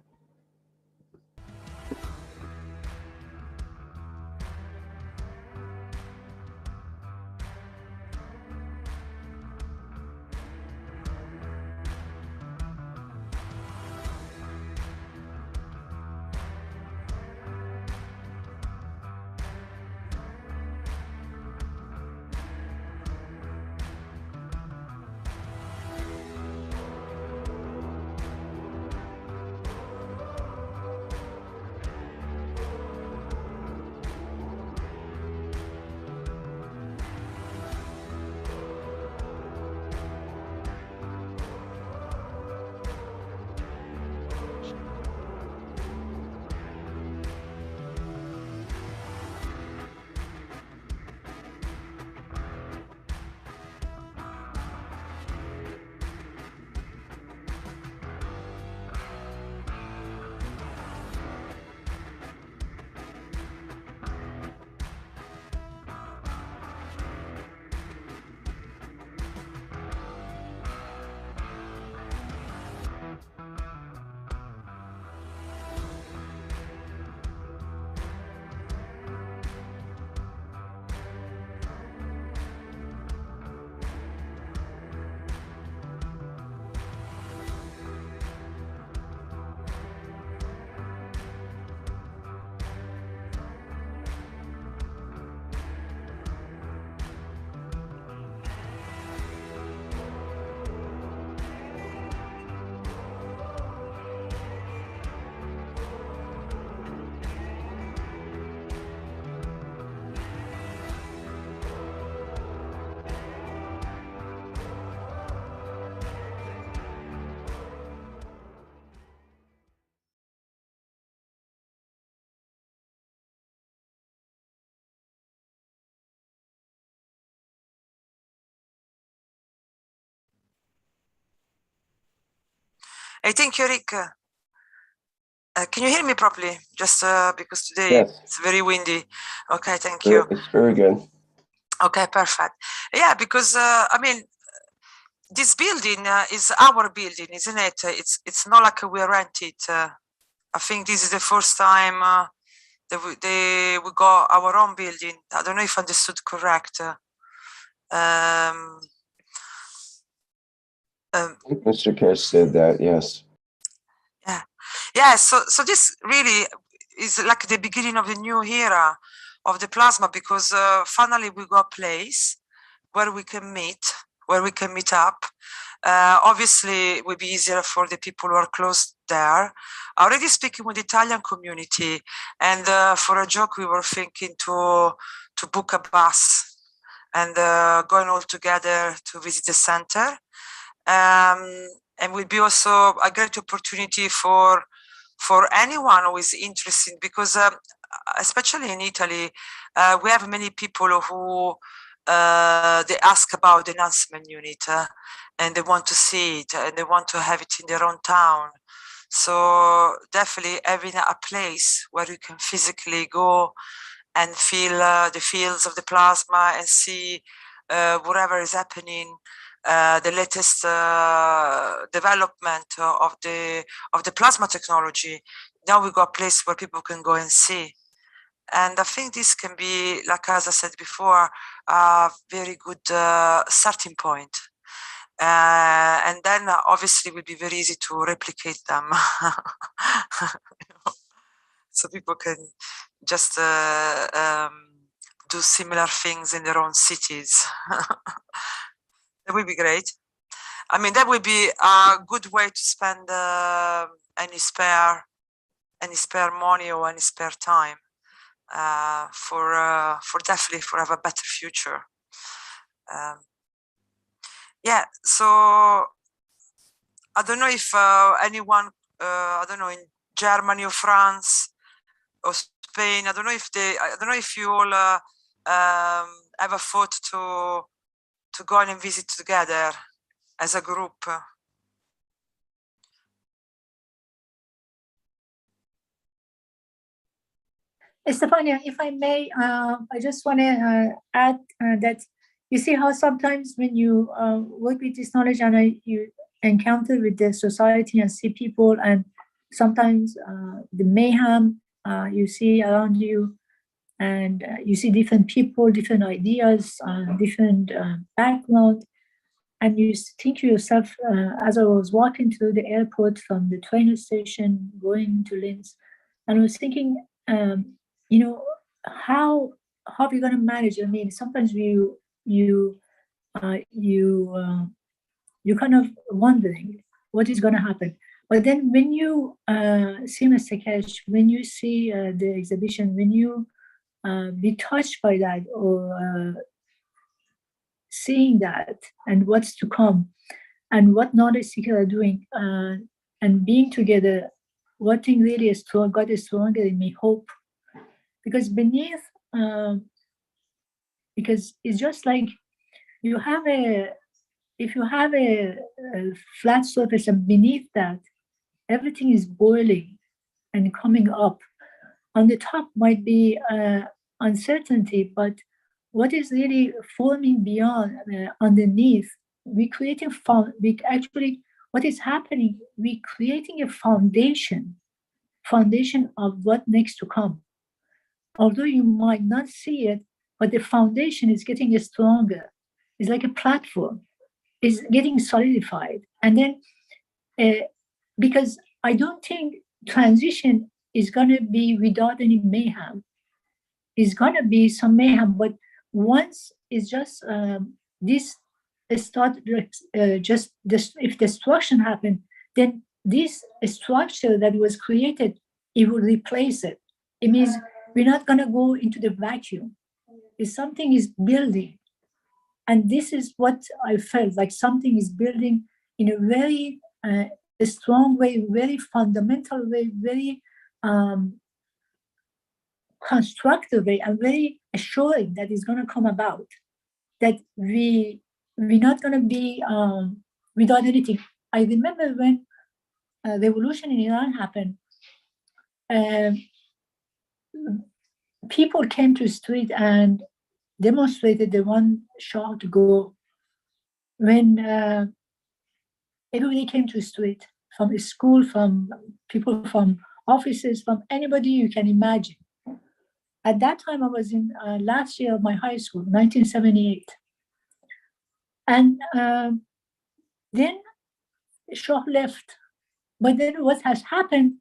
I think Rick. Can you hear me properly? Just because today Yes. it's very windy. Okay, thank you. It's very good. Okay, perfect. Yeah, because I mean, this building is our building, isn't it? It's not like we rent it. I think this is the first time that we got our own building. I don't know if I understood correct. Mr. Keshe said that, yes. Yeah, so this really is like the beginning of the new era of the plasma, because finally we got a place where we can meet up. Obviously it would be easier for the people who are close there. Already speaking with the Italian community, and for a joke we were thinking to book a bus and going all together to visit the center. And would be also a great opportunity for anyone who is interested, because especially in Italy, we have many people who they ask about the enhancement unit and they want to see it and they want to have it in their own town. So definitely having a place where you can physically go and feel the fields of the plasma and see whatever is happening, the latest development of the plasma technology. Now we got a place where people can go and see. And I think this can be, like as I said before, a very good starting point. And then obviously it will be very easy to replicate them. So people can just do similar things in their own cities. That would be great. I mean, that would be a good way to spend any spare money or any spare time for definitely for have a better future. Yeah. So I don't know if anyone, I don't know, in Germany or France or Spain, I don't know if you all ever thought to go and visit together as a group. Stefania, if I may, I just want to add that you see how sometimes when you work with this knowledge and you encounter with the society and see people, and sometimes the mayhem you see around you, and you see different people, different ideas, different background, and you think to yourself, as I was walking through the airport from the train station going to Linz, and I was thinking, you know, how are we going to manage? I mean, sometimes you kind of wondering what is going to happen. But then when you see Mr. Keshe, when you see the exhibition, when you be touched by that, or seeing that and what's to come and what knowledge seekers are doing, and being together, one thing really is strong, God is stronger in me, hope. Because beneath, because it's just like you have if you have a flat surface, and beneath that, everything is boiling and coming up. On the top might be uncertainty, but what is really forming beyond, underneath, what is happening, we're creating a foundation of what next to come. Although you might not see it, but the foundation is getting stronger. It's like a platform. It's getting solidified. And then, because I don't think transition is going to be without any mayhem. It's going to be some mayhem, but once it's just this start, if destruction happened, then this structure that was created, it will replace it. It means we're not going to go into the vacuum. If something is building, and this is what I felt, like something is building in a very strong way, very fundamental way, very constructive way, and very assuring that is going to come about, that we're not going to be without anything. I remember when revolution in Iran happened, people came to the street and demonstrated they want Shah to go. When everybody came to the street, from school, from people from offices, from anybody you can imagine. At that time, I was in last year of my high school, 1978. And then Shah left. But then what has happened,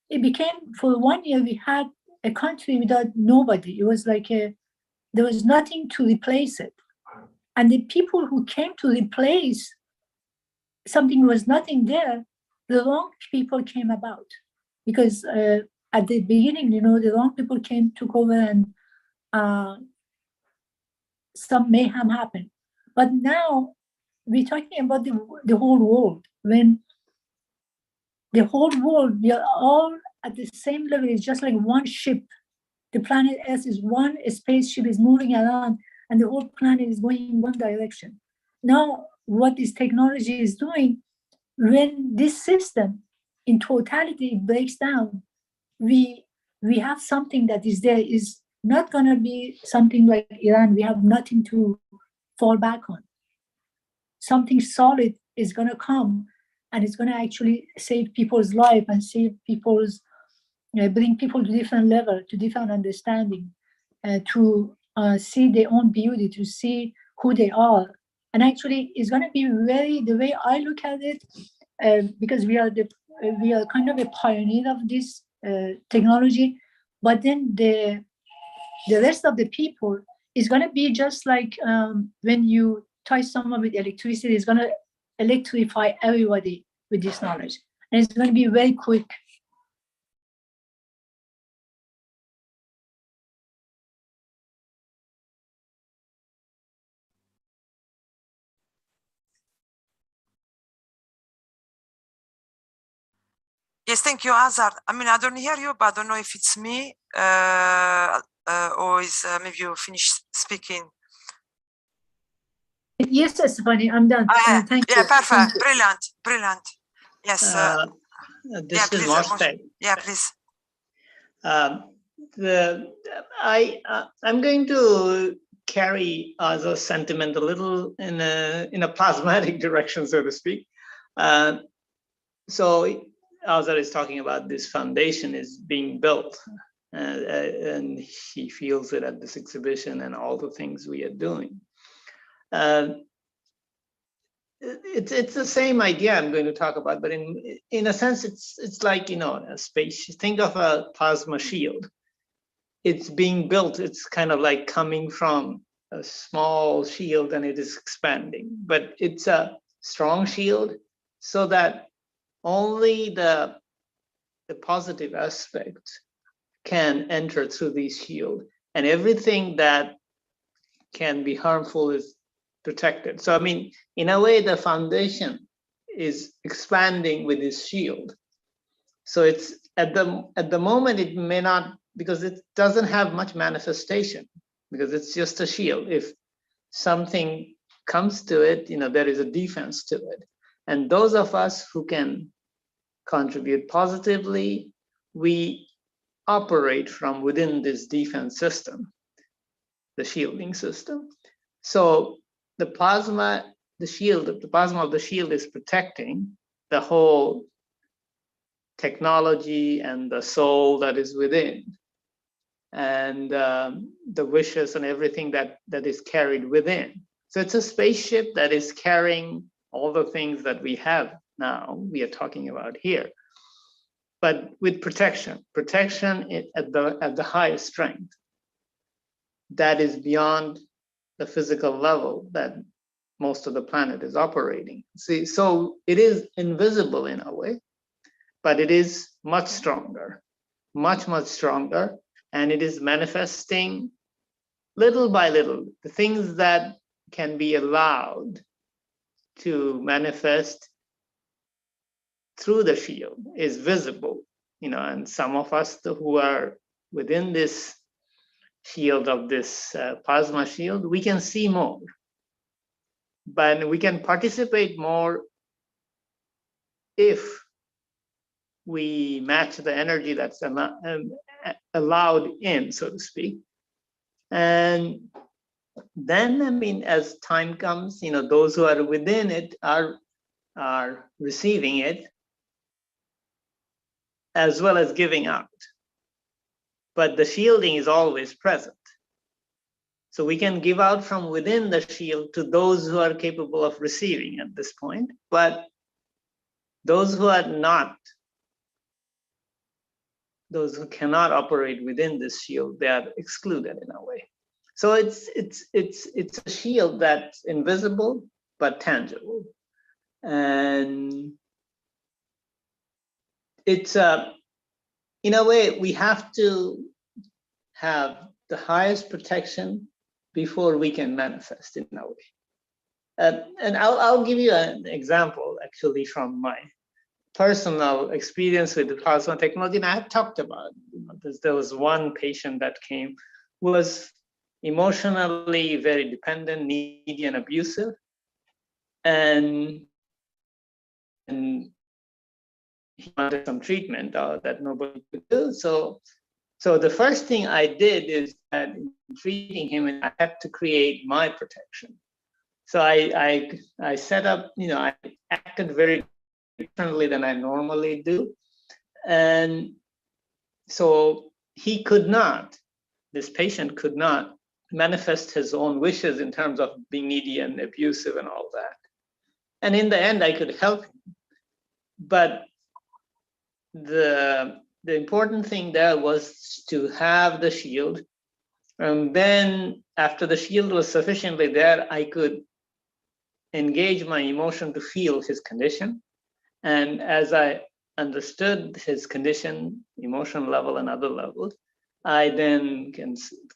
it became, for 1 year, we had a country without nobody. It was like there was nothing to replace it. And the people who came to replace something was nothing there, the wrong people came about. Because at the beginning, the wrong people took over and some mayhem happened. But now we're talking about the whole world. When the whole world, we are all at the same level. It's just like one ship. The planet Earth is one spaceship is moving around and the whole planet is going in one direction. Now, what this technology is doing, when this system in totality breaks down, we have something that is there, is not going to be something like Iran. We have nothing to fall back on. Something solid is going to come, and it's going to actually save people's life and save people's, bring people to different level, to different understanding, to see their own beauty, to see who they are. And actually, it's going to be the way I look at it, because we are kind of a pioneer of this technology, but then the rest of the people is going to be just like when you touch someone with electricity, it's going to electrify everybody with this knowledge, and it's going to be very quick. Yes, thank you, Azar. I mean, I don't hear you, but I don't know if it's me or is maybe you finished speaking. Yes, Stephanie, I'm done. Thank you. Yeah, perfect. Thank you. Brilliant. Yes. This is Mostek. Yeah, please. I'm going to carry Azar's sentiment a little in a plasmatic direction, so to speak. So Azar is talking about this foundation is being built, and he feels it at this exhibition and all the things we are doing. It's the same idea I'm going to talk about, but in a sense, it's like, a space. Think of a plasma shield. It's being built. It's kind of like coming from a small shield and it is expanding, but it's a strong shield so that only the positive aspects can enter through this shield, and everything that can be harmful is protected. So, I mean, in a way, the foundation is expanding with this shield. So it's at the moment, it may not, because it doesn't have much manifestation, because it's just a shield. If something comes to it, there is a defense to it. And those of us who can contribute positively, we operate from within this defense system, the shielding system. So the plasma of the shield is protecting the whole technology and the soul that is within, and the wishes and everything that is carried within. So it's a spaceship that is carrying all the things that we have now, we are talking about here, but with protection at the highest strength that is beyond the physical level that most of the planet is operating. See, so it is invisible in a way, but it is much stronger, much stronger, and it is manifesting little by little. The things that can be allowed to manifest through the shield is visible, and some of us who are within this shield of this plasma shield, we can see more, but we can participate more if we match the energy that's allowed in, so to speak. And then, I mean, as time comes, you know, those who are within it are receiving it as well as giving out. But the shielding is always present. So we can give out from within the shield to those who are capable of receiving at this point, but those who are not, those who cannot operate within this shield, they are excluded in a way. So it's a shield that's invisible but tangible, and it's in a way we have to have the highest protection before we can manifest in a way. And I'll give you an example actually from my personal experience with the plasma technology, and I have talked about, you know, there was one patient that came who was emotionally very dependent, needy, and abusive, and he wanted some treatment that nobody could do. So the first thing I did is that in treating him, I had to create my protection. So I set up, you know, I acted very differently than I normally do. And so he could not, this patient could not manifest his own wishes in terms of being needy and abusive and all that. And in the end, I could help him. But the important thing there was to have the shield. And then after the shield was sufficiently there, I could engage my emotion to feel his condition. And as I understood his condition, emotion level and other levels, I then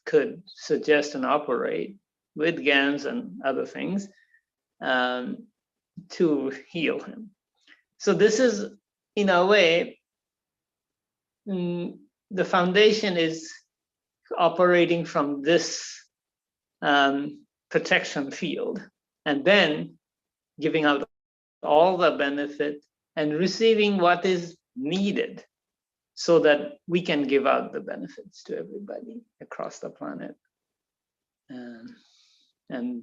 could suggest and operate with GANs and other things to heal him. So this is, in a way, the foundation is operating from this protection field, and then giving out all the benefit and receiving what is needed so that we can give out the benefits to everybody across the planet. And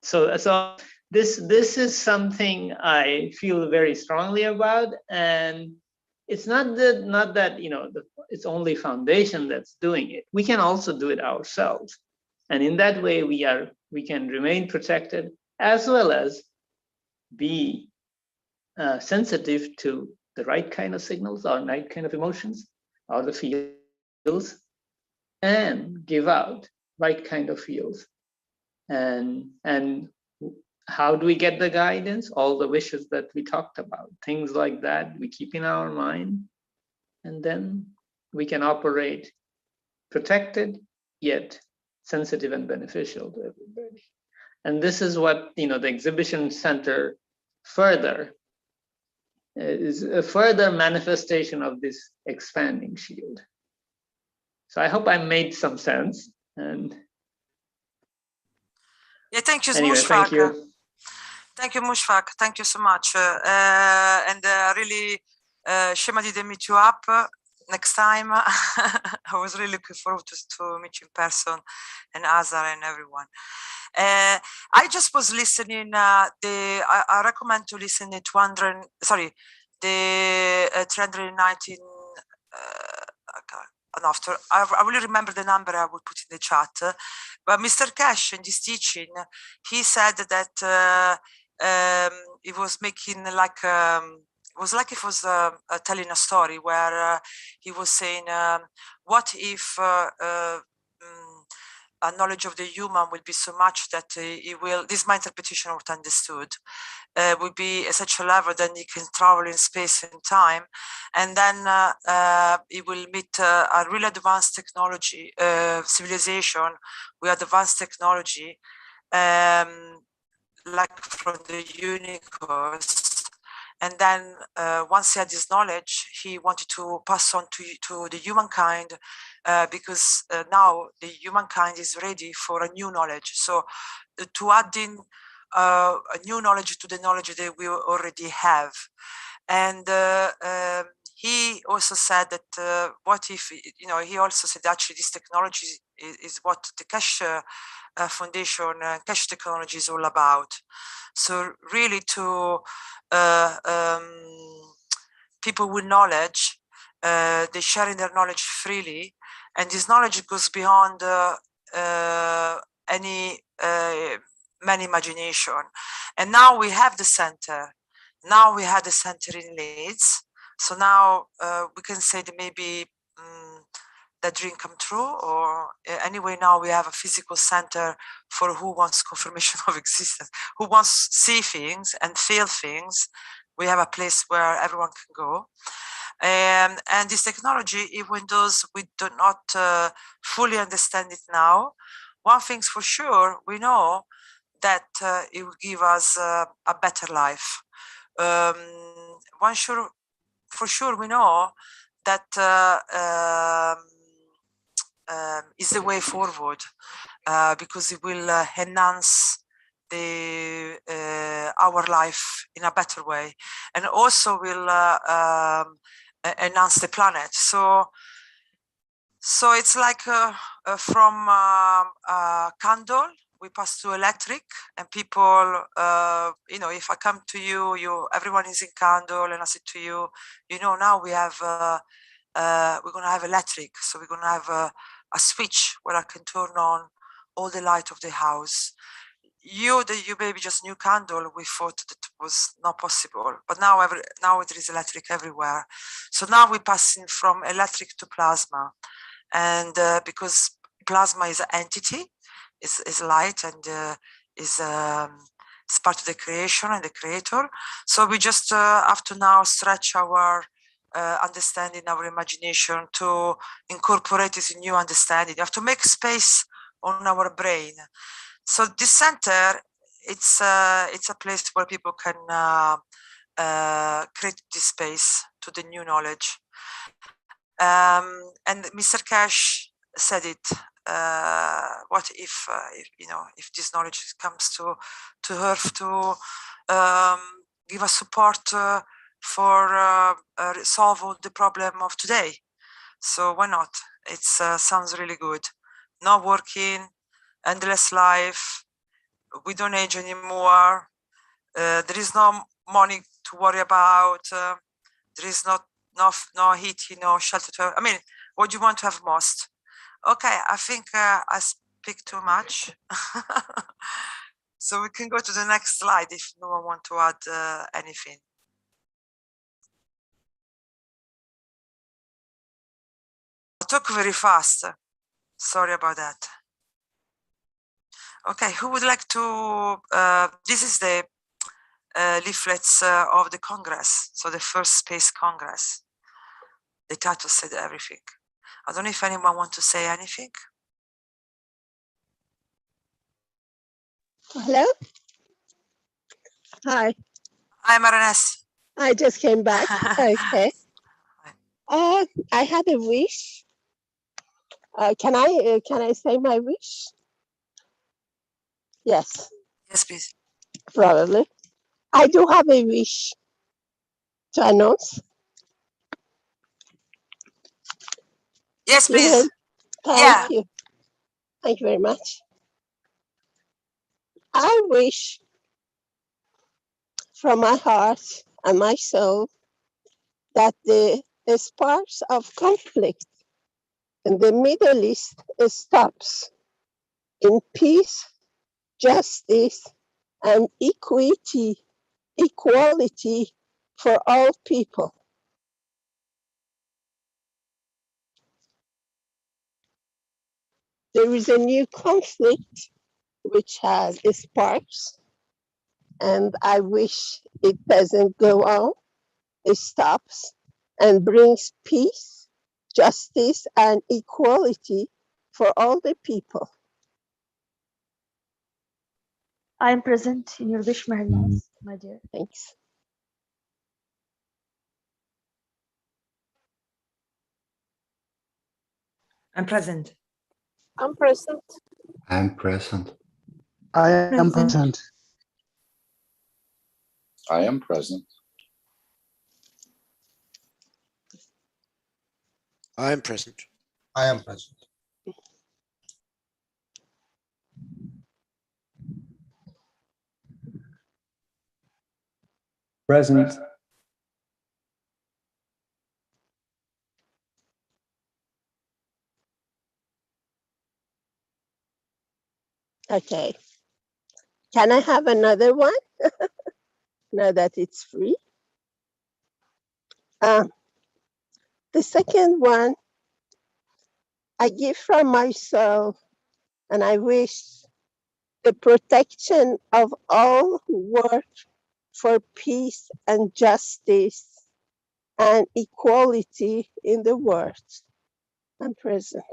so this is something I feel very strongly about, and it's not that you know it's only foundation that's doing it. We can also do it ourselves, and in that way we can remain protected as well as be sensitive to the right kind of signals or right kind of emotions or the fields, and give out right kind of fields. And how do we get the guidance? All the wishes that we talked about, things like that we keep in our mind, and then we can operate protected yet sensitive and beneficial to everybody. And this is what, you know, the exhibition center further is a further manifestation of this expanding shield. So I hope I made some sense. And yeah, thank you, anyway, Mushfaq. thank you. Thank you, Mushfaq. Thank you so much. Really, Shema didn't meet you up next time. I was really looking forward to meet you in person, and Azar and everyone. I just was listening. I recommend to listen to 319. After I will remember the number. I will put in the chat. But Mr. Keshe, in this teaching, he said that it was making like it was like it was telling a story where he was saying, what if a knowledge of the human will be so much that it will, this is my interpretation of what I understood, will be at such a level that it can travel in space and time, and then it will meet a really advanced technology, civilization with advanced technology, like from the unicorns. And then once he had this knowledge, he wanted to pass on to the humankind, because now the humankind is ready for a new knowledge. So to add in a new knowledge to the knowledge that we already have. And he also said that what if, he also said actually this technology is what the Keshe Foundation and Keshe technology is all about. So really to people with knowledge, they sharing their knowledge freely, and this knowledge goes beyond any man imagination. And now we have the center. Now we had the center in Leeds. So now we can say that maybe that dream come true, or anyway, now we have a physical center for who wants confirmation of existence, who wants to see things and feel things. We have a place where everyone can go. And this technology, even though we do not fully understand it now, one thing's for sure, we know that it will give us a better life. For sure we know that is the way forward, because it will enhance our life in a better way, and also will enhance the planet. So it's like from candle we pass to electric, and people, if I come to you, everyone is in candle, and I say to you, now we have we're gonna have electric, so we're gonna have a switch where I can turn on all the light of the house. You maybe just new candle, we thought that was not possible, but now there is electric everywhere. So now we're passing from electric to plasma, and because plasma is an entity, is light, and is part of the creation and the creator. So we just have to now stretch our understanding, our imagination, to incorporate this new understanding. You have to make space on our brain. So this center, it's a place where people can create this space to the new knowledge. And Mr. Keshe said it. What if this knowledge comes to Earth to give us support for solve all the problem of today? So why not? It sounds really good. Not working, endless life. We don't age anymore. There is no money to worry about. There is no heat, no shelter. I mean, what do you want to have most? Okay, I think I speak too much. So we can go to the next slide if no one wants to add anything. I talk very fast. Sorry about that. Okay, who would like to? This is the leaflets of the Congress. So the first Space Congress. The title said everything. I don't know if anyone wants to say anything. Hello? Hi. Hi, Mehran. I just came back. Okay. I had a wish. Can I say my wish? Yes. Yes, please. Probably. I do have a wish to announce. Yes, please. Thank you. Thank you very much. I wish from my heart and my soul that the sparks of conflict in the Middle East stops in peace, justice, and equality for all people. There is a new conflict which has sparks, and I wish it doesn't go on. It stops and brings peace, justice, and equality for all the people. I am present in your wish, Mehran, my dear. Thanks. I'm present. I'm present. I'm present. I am present. I am present. I am present. I am present. Present. Okay. Can I have another one? Now that it's free. The second one, I give from myself, and I wish the protection of all who work for peace and justice and equality in the world. I'm present.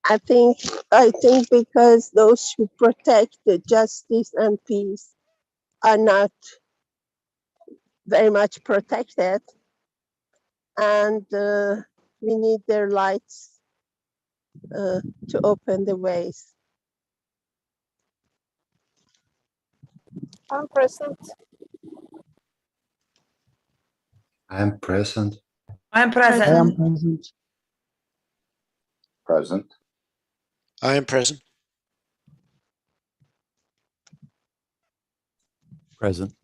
I think because those who protect the justice and peace are not very much protected, and we need their lights to open the ways. I'm present. I am present. I am I present. am present. Present. I am present. Present.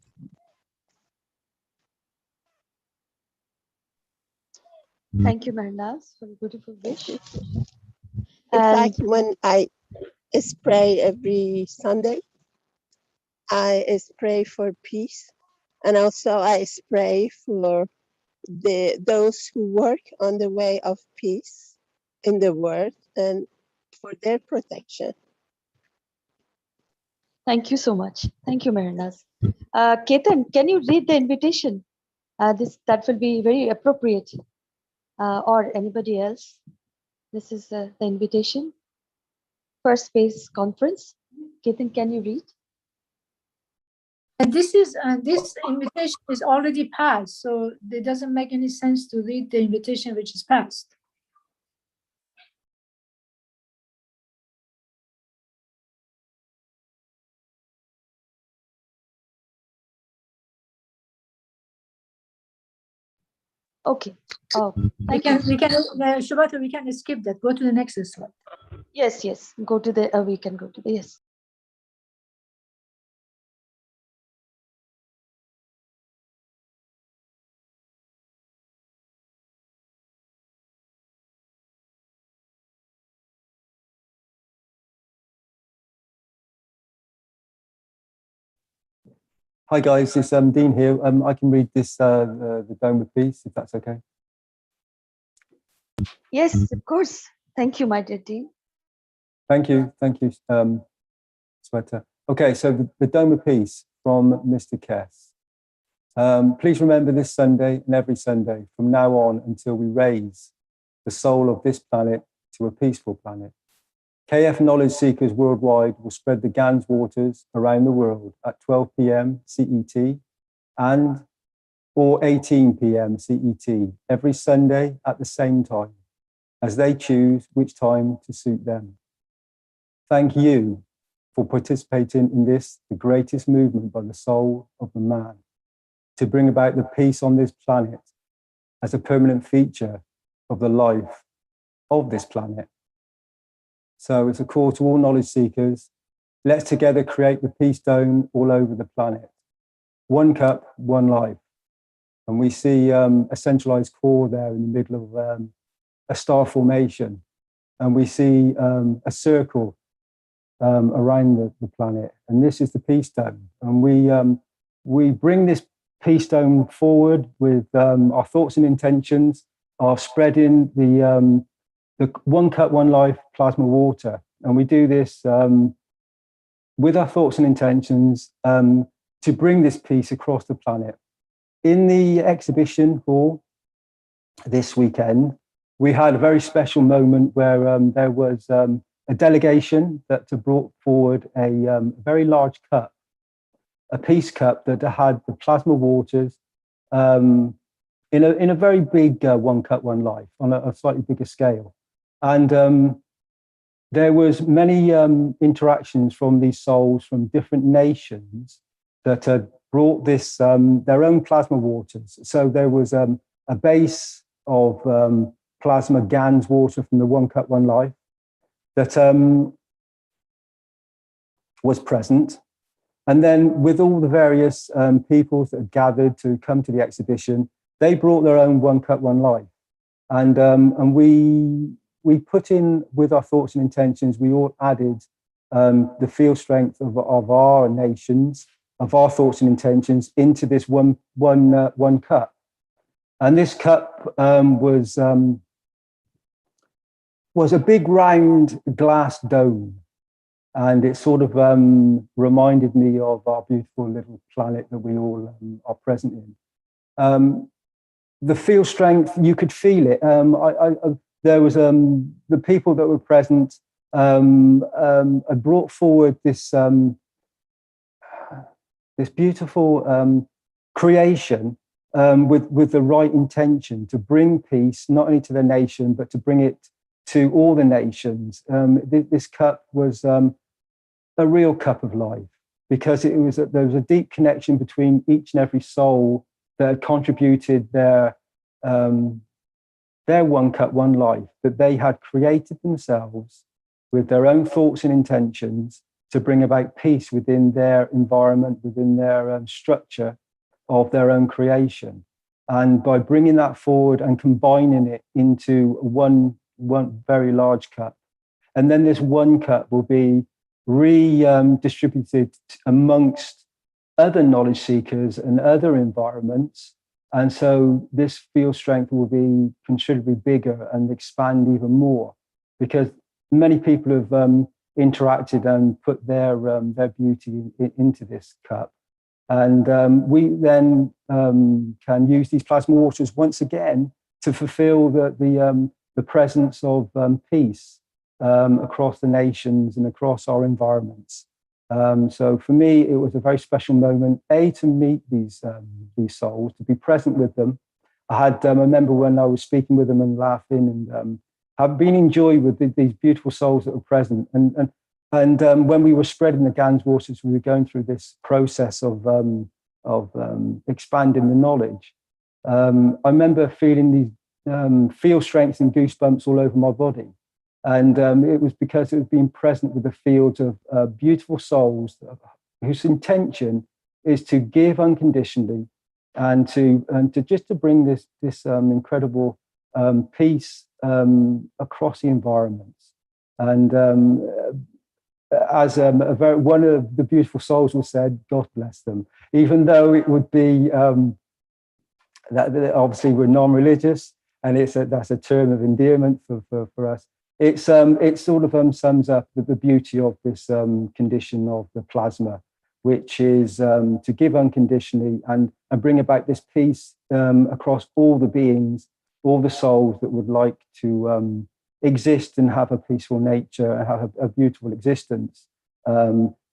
Thank you, Marindas, for a beautiful wish. In And fact, when I spray every Sunday, I spray for peace, and also I spray for those who work on the way of peace in the world and for their protection. thank you so much. Thank you, Marindas. Ketan, can you read the invitation? That will be very appropriate. Or anybody else. This is the invitation. First Space Conference. Ketan, can you read? And this invitation is already passed, so it doesn't make any sense to read the invitation which is passed. Okay. Oh, We can Shubhata, we can skip that. Go to the next slide. Yes, yes. Go to the. We can go to the yes. Hi guys, it's Dean here. I can read this the Doma piece if that's okay. Yes, of course. Thank you, my dear Dean. Thank you, Sweta. Okay, so the Doma piece from Mr. Keshe. Please remember this Sunday and every Sunday from now on until we raise the soul of this planet to a peaceful planet. KF knowledge seekers worldwide will spread the GAN's waters around the world at 12 p.m. CET and or 18 p.m. CET every Sunday at the same time as they choose which time to suit them. Thank you for participating in this, the greatest movement by the soul of the man, to bring about the peace on this planet as a permanent feature of the life of this planet. So it's a call to all knowledge seekers. Let's together create the peace dome all over the planet. One cup, one life. And we see a centralized core there in the middle of a star formation. And we see a circle around the planet. And this is the peace dome. And we bring this peace dome forward with our thoughts and intentions of spreading the one cup, one life plasma water. And we do this with our thoughts and intentions to bring this peace across the planet. In the exhibition hall this weekend, we had a very special moment where there was a delegation that brought forward a very large cup, a peace cup that had the plasma waters in a very big one cup, one life on a slightly bigger scale. And there was many interactions from these souls from different nations that had brought this their own plasma waters. So there was a base of plasma GANS water from the One Cup One Life that was present. And then with all the various peoples that had gathered to come to the exhibition, they brought their own One Cup One Life. And we put in, with our thoughts and intentions, we all added the field strength of our nations, of our thoughts and intentions into this one cup. And this cup was a big round glass dome. And it sort of reminded me of our beautiful little planet that we all are present in. The field strength, you could feel it. There was the people that were present had brought forward this this beautiful creation with the right intention to bring peace not only to the nation but to bring it to all the nations. This cup was a real cup of life, because there was a deep connection between each and every soul that had contributed their One Cup One Life, that they had created themselves with their own thoughts and intentions to bring about peace within their environment, within their structure of their own creation. And by bringing that forward and combining it into one very large cup, and then this one cup will be redistributed amongst other knowledge seekers and other environments. And so this field strength will be considerably bigger and expand even more, because many people have interacted and put their beauty into this cup. And we then can use these plasma waters once again to fulfill the presence of peace across the nations and across our environments. So for me, it was a very special moment, to meet these souls, to be present with them. I remember when I was speaking with them and laughing, and I've been enjoyed with these beautiful souls that were present. And when we were spreading the GANS waters, we were going through this process of expanding the knowledge. I remember feeling these field strengths and goosebumps all over my body. And it was because it was being present with the fields of beautiful souls whose intention is to give unconditionally and to just to bring this incredible peace across the environments. And as one of the beautiful souls was said, God bless them, even though it would be that obviously we're non-religious, and that's a term of endearment for us. It sort of sums up the beauty of this condition of the plasma, which is to give unconditionally and bring about this peace across all the beings, all the souls that would like to exist and have a peaceful nature and have a beautiful existence,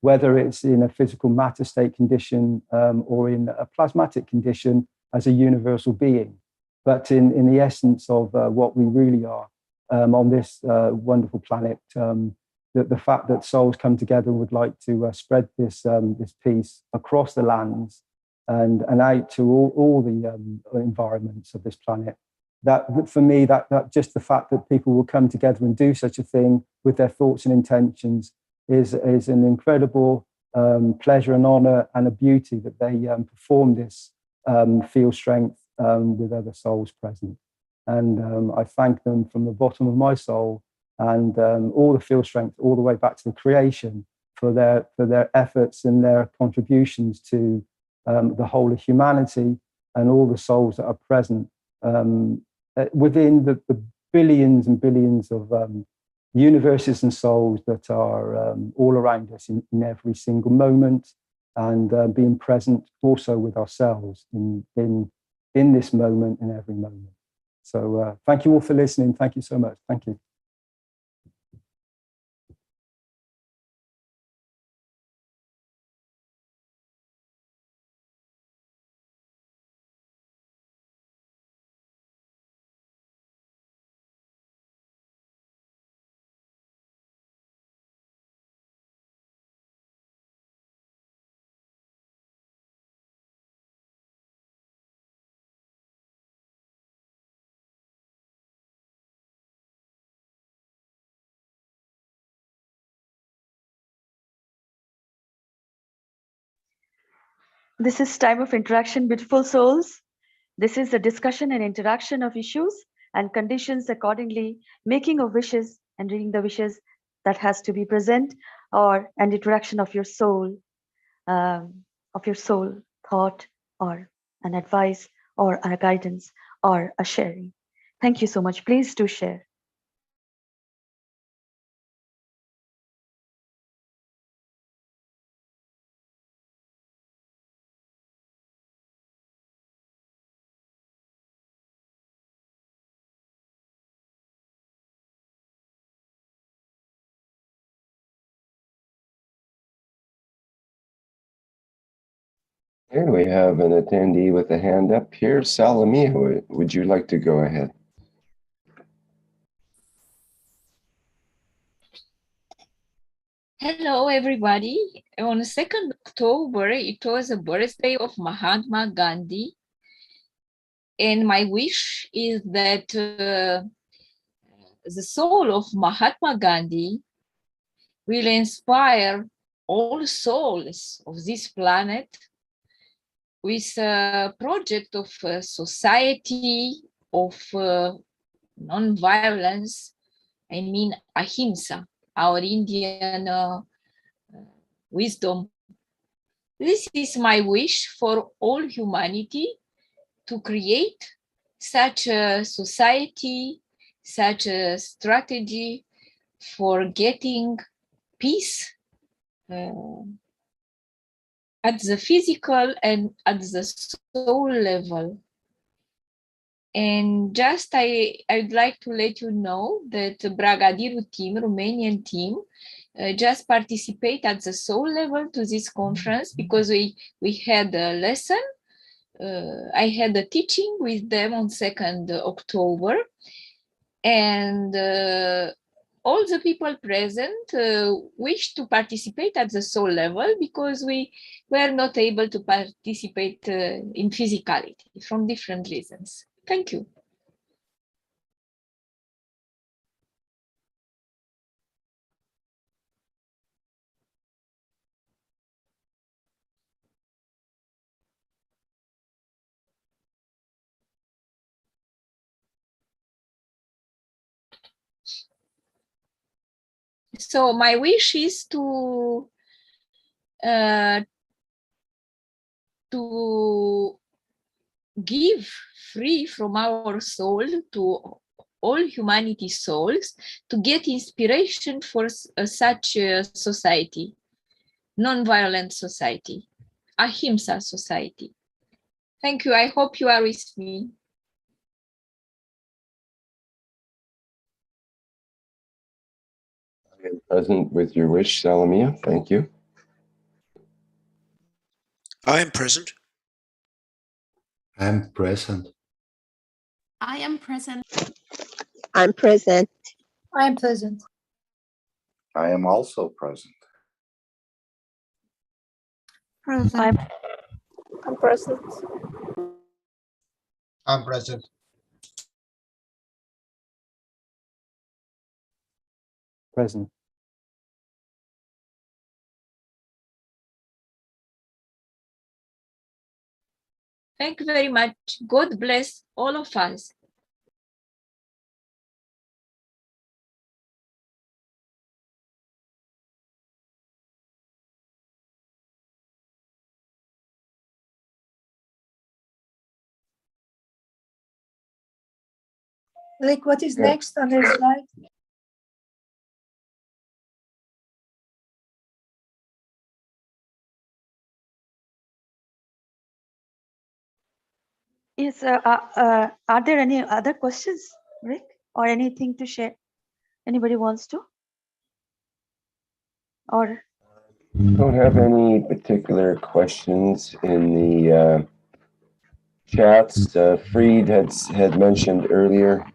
whether it's in a physical matter state condition or in a plasmatic condition as a universal being, but in the essence of what we really are. On this wonderful planet, the fact that souls come together and would like to spread this peace across the lands and out to all the environments of this planet. That for me, that just the fact that people will come together and do such a thing with their thoughts and intentions is an incredible pleasure and honor and a beauty that they perform this field strength with other souls present. And I thank them from the bottom of my soul, and all the field strength, all the way back to the creation, for their efforts and their contributions to the whole of humanity and all the souls that are present within the billions and billions of universes and souls that are all around us in every single moment, and being present also with ourselves in this moment, in every moment. So thank you all for listening. Thank you so much. Thank you. This is time of interaction, beautiful souls. This is the discussion and interaction of issues and conditions accordingly, making of wishes and reading the wishes that has to be present, or an interaction of your soul, thought, or an advice, or a guidance, or a sharing. Thank you so much. Please do share. Here we have an attendee with a hand up here. Salamia, would you like to go ahead? Hello, everybody. On 2nd October, it was the birthday of Mahatma Gandhi. And my wish is that the soul of Mahatma Gandhi will inspire all souls of this planet with a project of society, of non-violence, I mean ahimsa, our Indian wisdom. This is my wish for all humanity, to create such a society, such a strategy for getting peace at the physical and at the soul level. And just I'd like to let you know that Bragadiru team, Romanian team, just participate at the soul level to this conference, because we had a lesson. I had a teaching with them on 2nd October, and all the people present wish to participate at the soul level, because we were not able to participate in physicality from different reasons. Thank you. So my wish is to give free from our soul to all humanity souls, to get inspiration for such a society, non-violent society, ahimsa society. Thank you. I hope you are with me. I am present with your wish, Salamia. Thank you. I am present. I'm present. I am present. I'm present. I am present. I am also present. Present. I'm present. I'm present. Present. Thank you very much. God bless all of us. Rick, what is next on the slide? Yes, are there any other questions, Rick, or anything to share? Anybody wants to? Or Don't have any particular questions in the chats. Fried had mentioned earlier.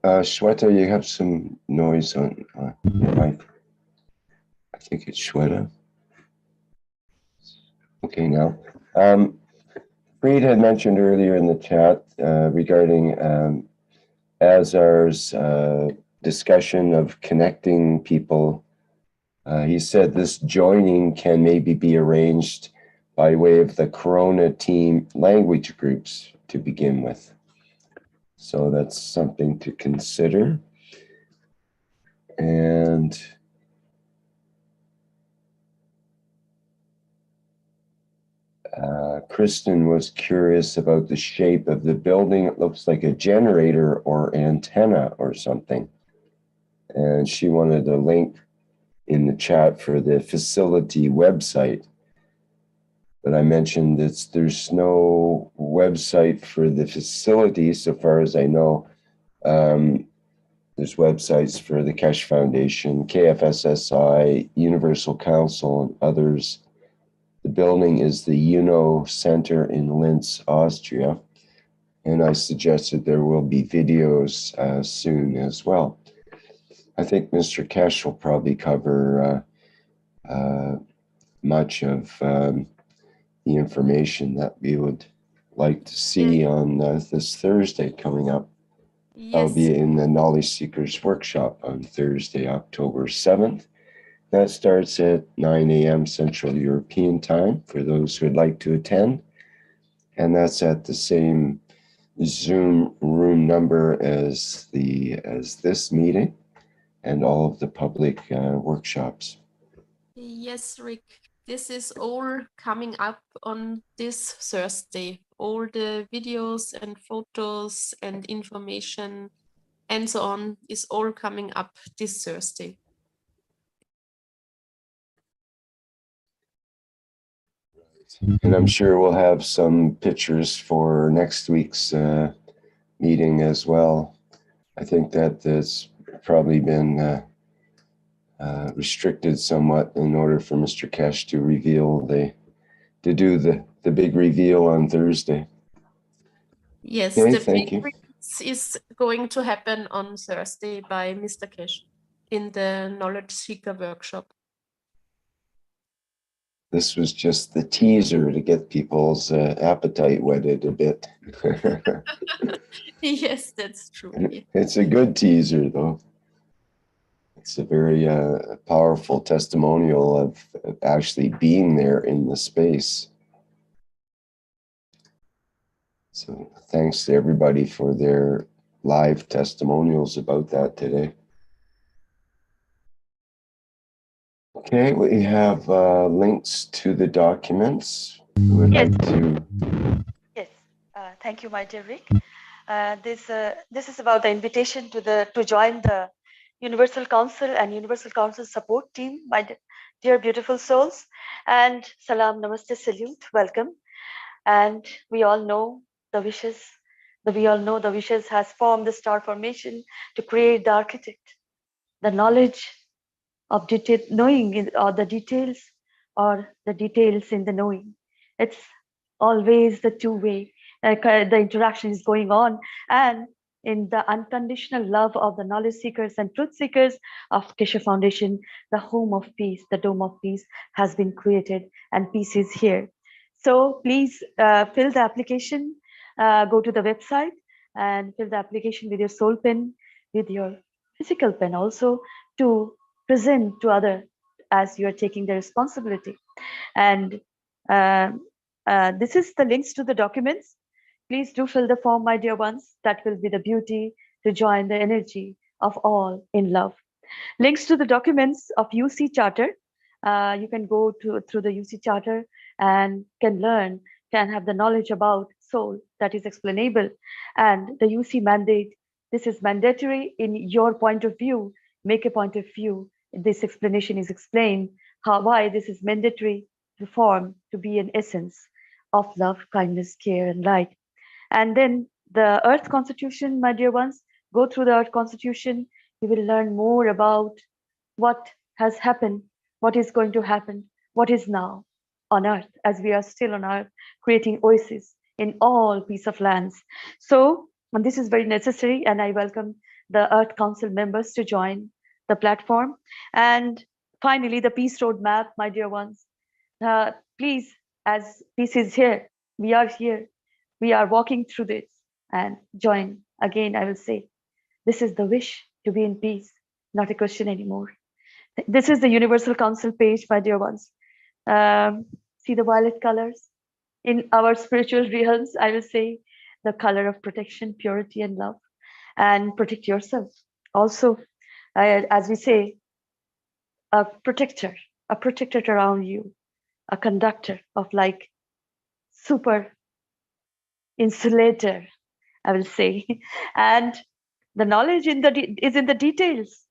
Shweta, you have some noise on your mic. I think it's Shweta. Okay, now. Fried had mentioned earlier in the chat regarding Azar's discussion of connecting people. He said this joining can maybe be arranged by way of the Corona team language groups to begin with. So that's something to consider. And Kristen was curious about the shape of the building. It looks like a generator or antenna or something. And she wanted a link in the chat for the facility website. But I mentioned that there's no website for the facility, so far as I know. There's websites for the Keshe Foundation, KF SSI, Universal Council, and others. The building is the UNO Center in Linz, Austria. And I suggested there will be videos soon as well. I think Mr. Keshe will probably cover much of the information that we would like to see on this Thursday coming up. I'll be in the Knowledge Seekers Workshop on Thursday, October 7th. That starts at 9 a.m. Central European Time for those who would like to attend. And that's at the same Zoom room number as this meeting and all of the public workshops. Yes, Rick, this is all coming up on this Thursday. All the videos and photos and information and so on is all coming up this Thursday. And I'm sure we'll have some pictures for next week's meeting as well. I think that has probably been restricted somewhat in order for Mr. Keshe to reveal to do the big reveal on Thursday. Yes, okay, the thank big you. release is going to happen on Thursday by Mr. Keshe in the Knowledge Seeker workshop. This was just the teaser to get people's appetite whetted a bit. Yes, that's true. It's a good teaser, though. It's a very powerful testimonial of actually being there in the space. So thanks to everybody for their live testimonials about that today. Okay, we have links to the documents. Who would like to? Yes, thank you, my dear Rick. This is about the invitation to join the Universal Council and Universal Council support team, my dear beautiful souls. And salam, namaste, salute, welcome. And we all know the wishes. We all know the wishes has formed the star formation to create the architect, the knowledge of detail, knowing or the details in the knowing. It's always the two-way. The interaction is going on, and in the unconditional love of the knowledge seekers and truth seekers of Keshe Foundation, the home of peace, the dome of peace has been created, and peace is here. So please fill the application, go to the website and fill the application with your soul pen, with your physical pen also, to present to others as you are taking the responsibility. And this is the links to the documents. Please do fill the form, my dear ones. That will be the beauty to join the energy of all in love. Links to the documents of UC Charter. You can go through the UC Charter and can learn, can have the knowledge about soul that is explainable. And the UC mandate, this is mandatory in your point of view. Make a point of view. This explanation is explained why this is mandatory to form, to be an essence of love, kindness, care, and light. And then the Earth Constitution, my dear ones, go through the Earth Constitution. You will learn more about what has happened, what is going to happen, what is now on Earth, as we are still on Earth, creating oases in all piece of lands. So, and this is very necessary, and I welcome the Earth Council members to join the platform. And finally, the Peace Roadmap, my dear ones. Please, as peace is here, we are here, we are walking through this, and join. Again, I will say, this is the wish to be in peace, not a question anymore. This is the Universal Council page, my dear ones. See the violet colors? In our spiritual realms, I will say the color of protection, purity, and love. And protect yourself. Also, as we say, a protector around you, a conductor of like super insulator, I will say. And the knowledge is in the details.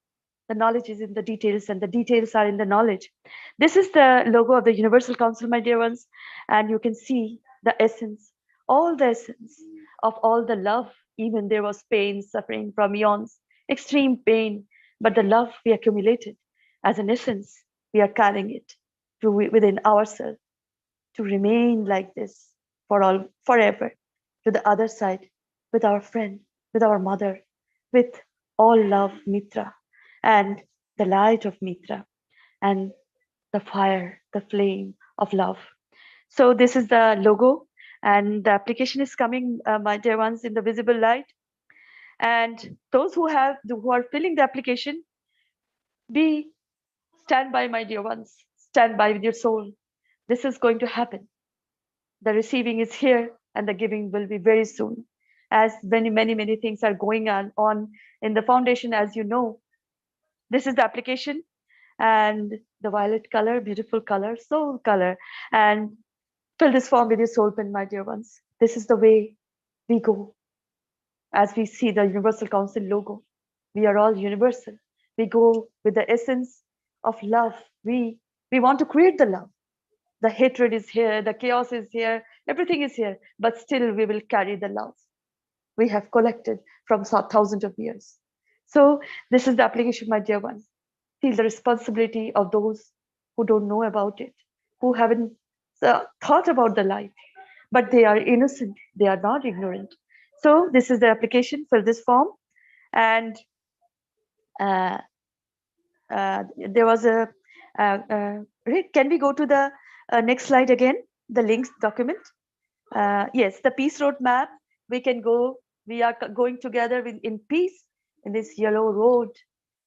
The knowledge is in the details, and the details are in the knowledge. This is the logo of the Universal Council, my dear ones, and you can see the essence, all the essence of all the love. Even there was pain, suffering from eons, extreme pain, but the love we accumulated as an essence, we are carrying it within ourselves to remain like this forever, to the other side, with our friend, with our mother, with all love, Mitra, and the light of Mitra, and the fire, the flame of love. So this is the logo, and the application is coming, my dear ones, in the visible light. And those who are filling the application, stand by, my dear ones, stand by with your soul. This is going to happen. The receiving is here, and the giving will be very soon. As many things are going on in the foundation, as you know. This is the application, and the violet color, beautiful color, soul color, and fill this form with your soul pen, my dear ones. This is the way we go. As we see the Universal Council logo, we are all universal. We go with the essence of love. We want to create the love. The hatred is here, the chaos is here, everything is here, but still we will carry the love we have collected from thousands of years. So this is the application, my dear ones. Feel the responsibility of those who don't know about it, who haven't thought about the life, but they are innocent, they are not ignorant. So this is the application for this form. And there was a, Rick, can we go to the next slide again? The links document. Yes, the peace roadmap. We can go, we are going together in peace in this yellow road,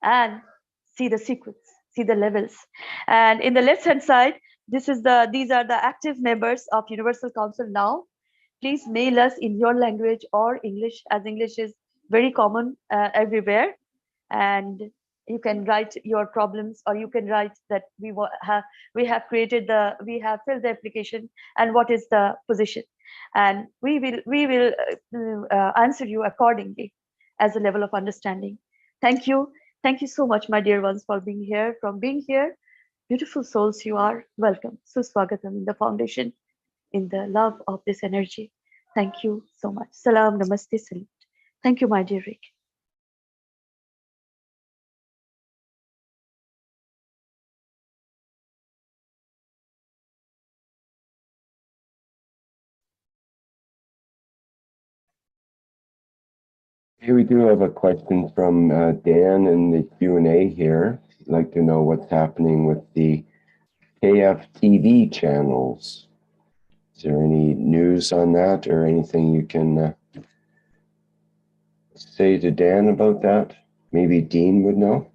and see the sequence, see the levels. And in the left hand side, these are the active members of Universal Council now. Please mail us in your language or English, as English is very common everywhere. And you can write your problems, or you can write that we have filled the application and what is the position, and we will answer you accordingly as a level of understanding. Thank you so much, my dear ones, for being here. Beautiful souls you are. Welcome, suswagatam in the foundation, in the love of this energy. Thank you so much. Salam, namaste, salute. Thank you, my dear Rick. Here we do have a question from Dan in the Q&A here. He'd like to know what's happening with the KF TV channels. Is there any news on that, or anything you can say to Dan about that? Maybe Dean would know.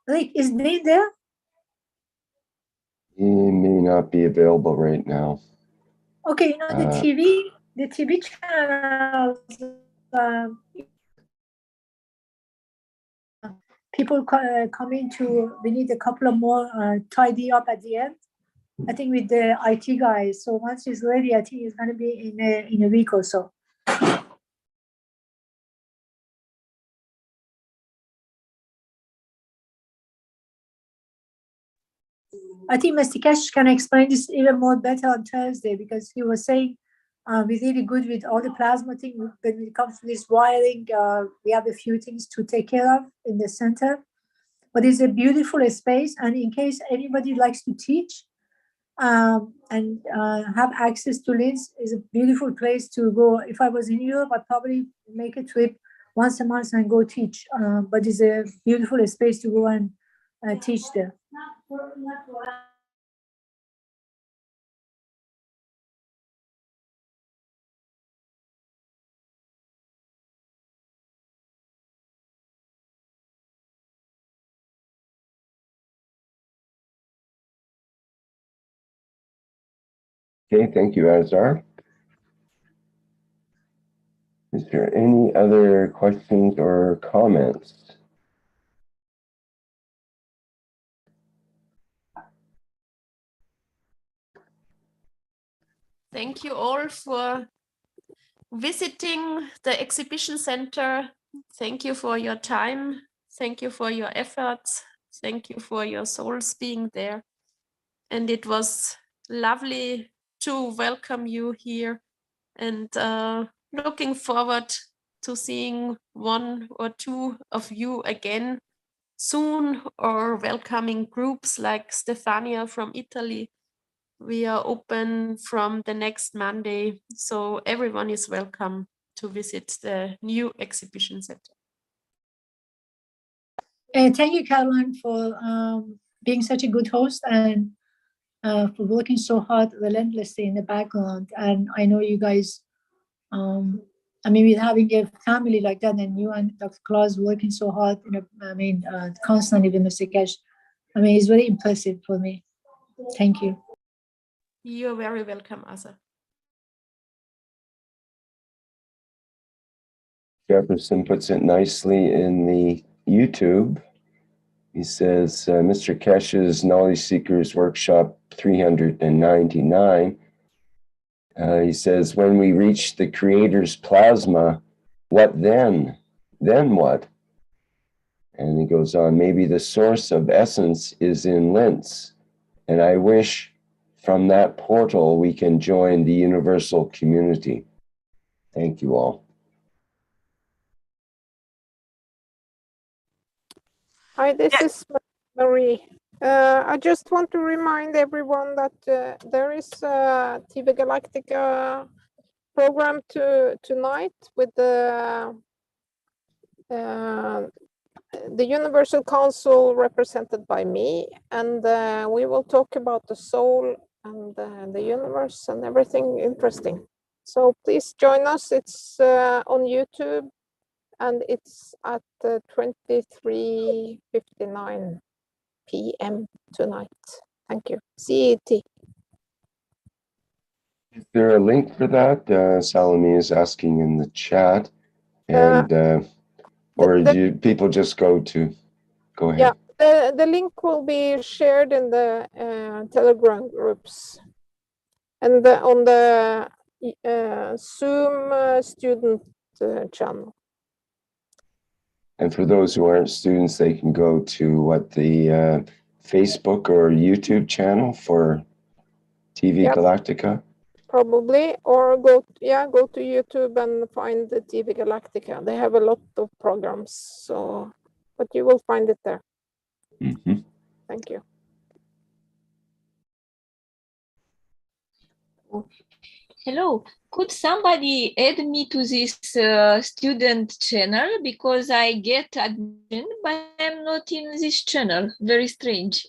Rick, is Dean there? He may not be available right now. Okay, you know, the TV channels, people coming to, we need a couple of more tidy up at the end. I think with the IT guys. So once it's ready, I think it's going to be in a week or so. I think Mr. Keshe can explain this even more better on Thursday, because he was saying we're really good with all the plasma thing. When it comes to this wiring, we have a few things to take care of in the center. But it's a beautiful space, and in case anybody likes to teach and have access to Linz, is a beautiful place to go. If I was in Europe, I'd probably make a trip once a month and go teach. But it's a beautiful space to go and teach there. Okay, thank you, Azar. Is there any other questions or comments? Thank you all for visiting the exhibition center. Thank you for your time. Thank you for your efforts. Thank you for your souls being there. And it was lovely to welcome you here, and looking forward to seeing one or two of you again soon, or welcoming groups like Stefania from Italy. We are open from the next Monday, so everyone is welcome to visit the new exhibition center. Thank you, Caroline, for being such a good host and for working so hard relentlessly in the background. And I know you guys, I mean, with having a family like that, and you and Dr. Claus working so hard, constantly with Mr. Keshe, I mean, it's very impressive for me. Thank you. You're very welcome, Asa. Jefferson puts it nicely in the YouTube. He says, Mr. Keshe's Knowledge Seekers Workshop 399. He says, when we reach the creator's plasma, what then? Then what? And he goes on, maybe the source of essence is in Linz. And I wish from that portal we can join the universal community. Thank you all. Hi, this is Marie. I just want to remind everyone that there is a TV Galactica program tonight with the Universal Council represented by me, and we will talk about the soul and the universe and everything interesting. So please join us. It's on YouTube, and it's at 23:59 p.m. tonight. Thank you. CET. Is there a link for that? Salome is asking in the chat. And or do people just go ahead? Yeah, the link will be shared in the Telegram groups and on the Zoom student channel. And for those who aren't students, they can go to what, the Facebook or YouTube channel for TV Galactica? Probably, or go to YouTube and find the TV Galactica. They have a lot of programs, so but you will find it there. Mm-hmm. Thank you. Hello, could somebody add me to this student channel, because I get admission, but I'm not in this channel. Very strange,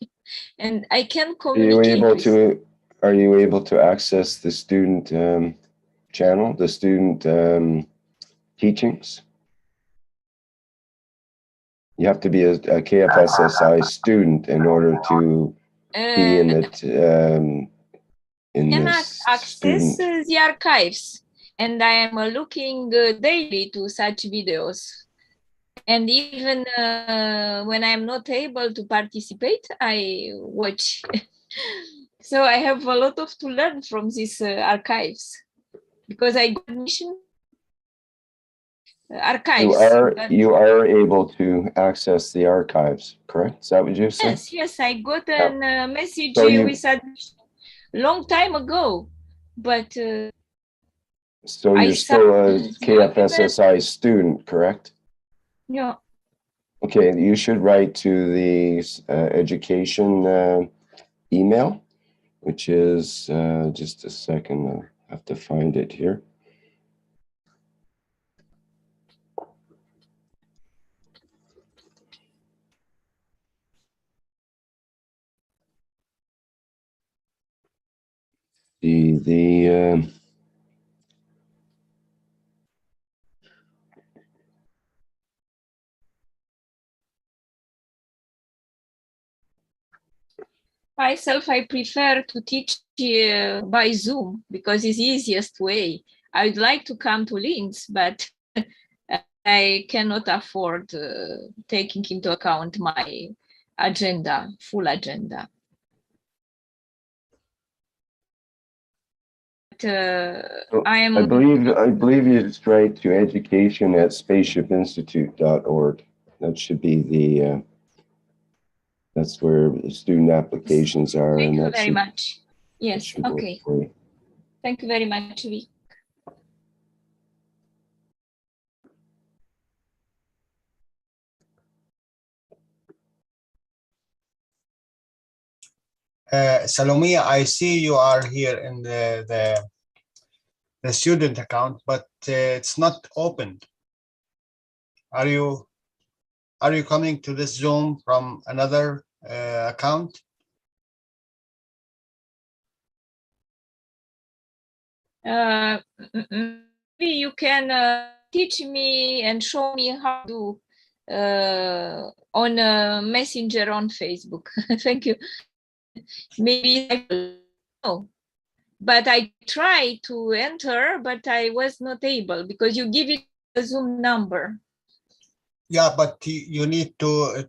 and I can communicate. Are you able to access the student channel, the student teachings? You have to be a KF SSI student in order to be in it. Cannot access the archives, and I am looking daily to such videos. And even when I'm not able to participate, I watch. So I have a lot to learn from these archives, because I got admission archives. You are able to access the archives, correct? Is that what you said? Yes, I got a message with admission long time ago, but so you're still a KF SSI student, correct? Yeah. Okay, you should write to the education email, which is just a second. I have to find it here. The Myself, I prefer to teach by Zoom because it's the easiest way. I would like to come to Linz, but I cannot afford taking into account my agenda, full agenda. I believe it's right to education@spaceshipinstitute.org. That should be the that's where the student applications are. Thank and you that very should, much. Yes, okay. Thank you very much, Vic. Salomia, I see you are here in the student account, but it's not opened. Are you coming to this Zoom from another account? Maybe you can teach me and show me how to do on Messenger on Facebook. Thank you. Maybe I will know. But I tried to enter, but I was not able because you give it a Zoom number. Yeah, but you need to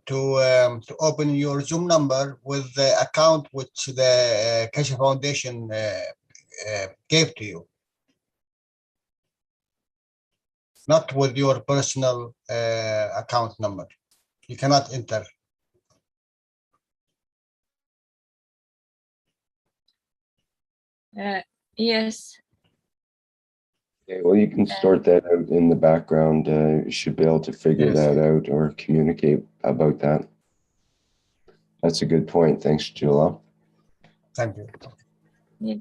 open your Zoom number with the account which the Keshe Foundation gave to you, not with your personal account number. You cannot enter. Yes. Okay, well, you can sort that out in the background. You should be able to figure that out or communicate about that. That's a good point. Thanks, Julia. Thank you. Yes.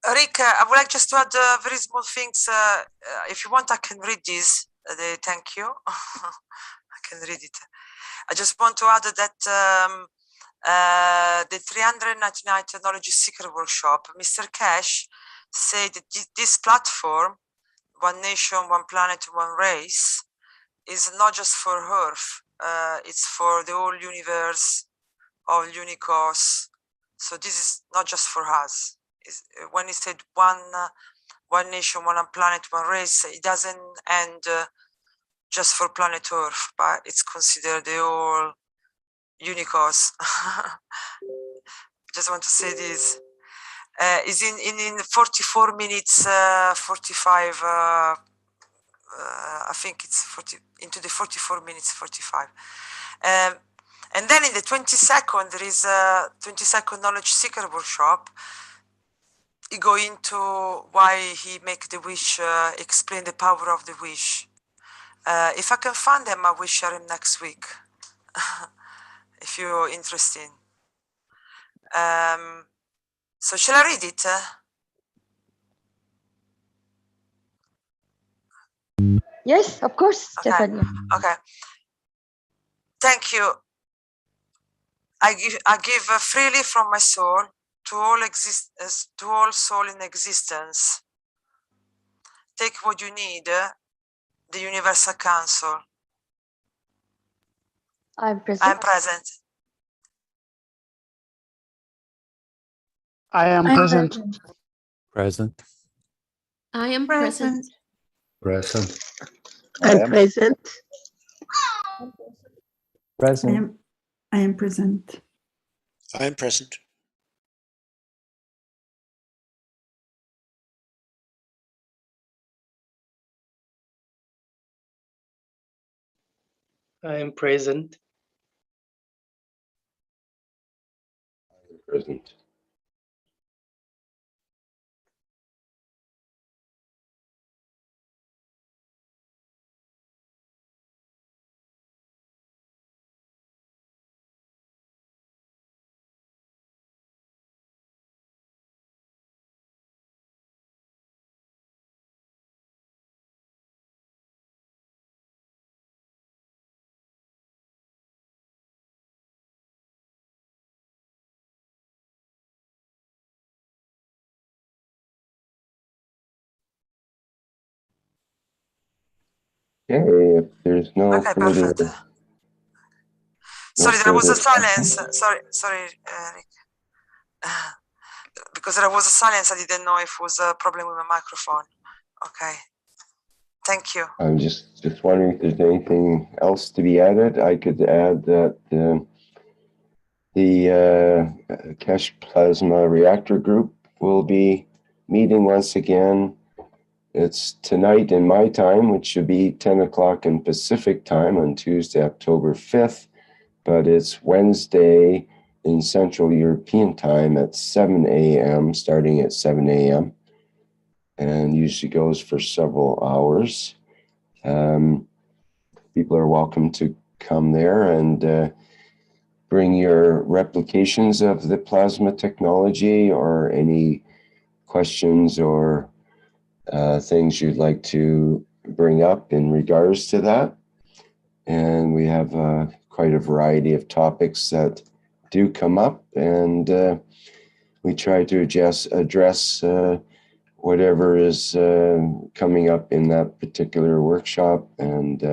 Rick, I would like just to add very small things. If you want, I can read this. Thank you. I can read it. I just want to add that the 399 Technology Seeker Workshop, Mr. Keshe said that this platform, One Nation, One Planet, One Race, is not just for Earth. It's for the whole universe, all unicos. So this is not just for us. When he said one nation, one planet, one race, it doesn't end just for planet Earth, but it's considered the whole unicos. Just want to say this. Is in 44 minutes, 45. I think it's 40 into the 44 minutes, 45. And then in the 22nd, there is a 22nd Knowledge Seeker Workshop. He go into why he make the wish, explain the power of the wish. If I can find them, I will share him next week, if you're interested. So shall I read it? Yes, of course, Okay. Stephanie. Okay. Thank you. I give freely from my soul to all soul in existence. Take what you need, the Universal Council. I'm present. I'm present. I am present. Present. I am present. Present. I'm present. Present. I am present. I am present. I am present. Present. Okay, if there's no Okay, further, perfect. Sorry, there was a silence. Sorry, Rick. Because there was a silence, I didn't know if it was a problem with my microphone. Okay, thank you. I'm just wondering if there's anything else to be added. I could add that the Keshe Plasma Reactor group will be meeting once again. It's tonight in my time, which should be 10 o'clock in Pacific time on Tuesday, October 5th, but it's Wednesday in Central European time at 7 a.m., starting at 7 a.m., and usually goes for several hours. People are welcome to come there and bring your replications of the plasma technology or any questions or things you'd like to bring up in regards to that. And we have quite a variety of topics that do come up, and we try to address whatever is coming up in that particular workshop, and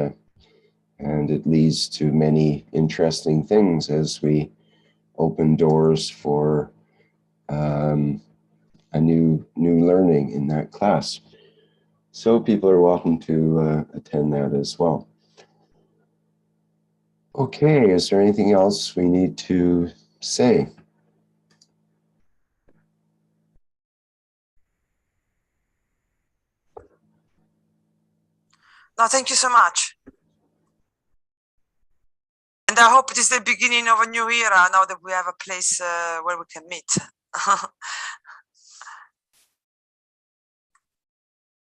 it leads to many interesting things as we open doors for a new learning in that class. So people are welcome to attend that as well. Okay, is there anything else we need to say? No, thank you so much. And I hope it is the beginning of a new era now that we have a place where we can meet.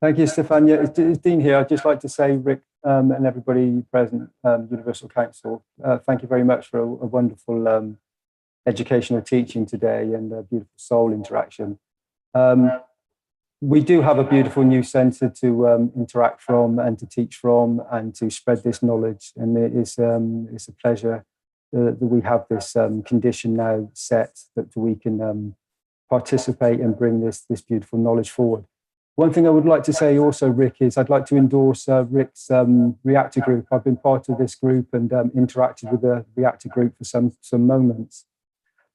Thank you, Stefania. It's Dean here. I'd just like to say, Rick, and everybody present, Universal Council, thank you very much for a wonderful educational teaching today and a beautiful soul interaction. We do have a beautiful new centre to interact from and to teach from and to spread this knowledge. And it's a pleasure that we have this condition now set that we can participate and bring this beautiful knowledge forward. One thing I would like to say also, Rick, is I'd like to endorse Rick's Reactor group. I've been part of this group and interacted with the Reactor group for some moments.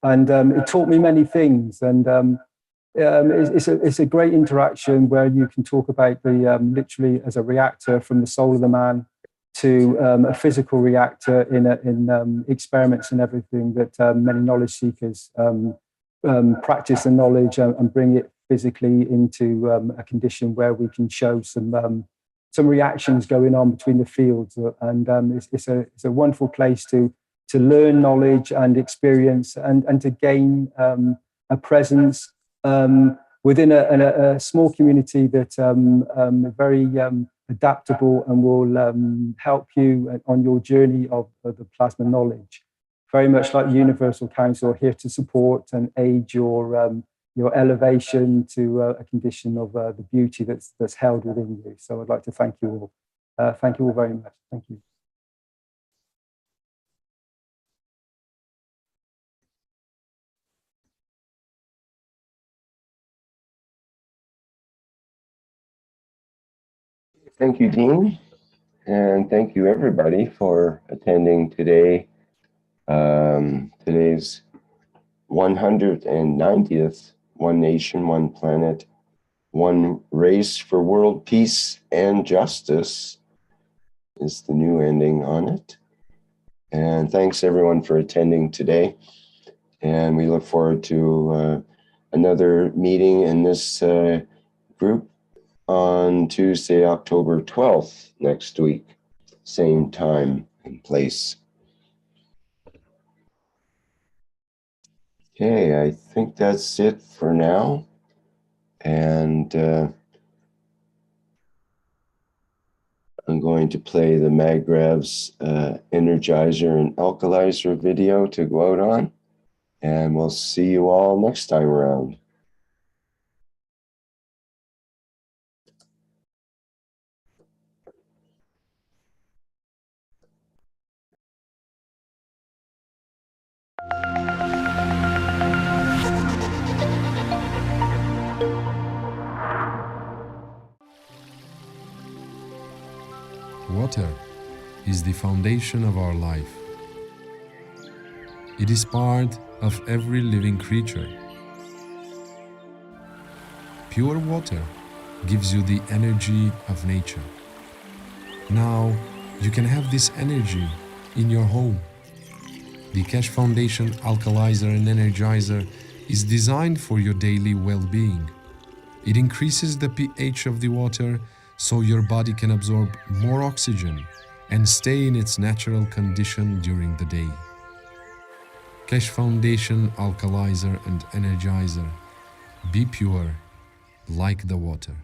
And it taught me many things. And it's a great interaction where you can talk about the literally as a reactor from the soul of the man to a physical reactor in experiments and everything that many knowledge seekers practice the knowledge and bring it physically into a condition where we can show some reactions going on between the fields. And it's a wonderful place to learn knowledge and experience and to gain a presence within a small community that very adaptable and will help you on your journey of the plasma knowledge. Very much like Universal Council, here to support and aid your elevation to a condition of the beauty that's held within you. So I'd like to thank you all. Thank you all very much. Thank you. Thank you, Dean, and thank you everybody for attending today. Today's 190th One Nation, One Planet, One Race for World Peace and Justice is the new ending on it. And thanks everyone for attending today. And we look forward to another meeting in this group on Tuesday, October 12th next week, same time and place. Okay, I think that's it for now. And I'm going to play the Magrav's Energizer and Alkalizer video to go out on. And we'll see you all next time around. What water is the foundation of our life. It is part of every living creature. Pure water gives you the energy of nature. Now you can have this energy in your home. The Keshe Foundation Alkalizer and Energizer is designed for your daily well-being. It increases the pH of the water so your body can absorb more oxygen and stay in its natural condition during the day. Keshe Foundation Alkalizer and Energizer. Be pure like the water.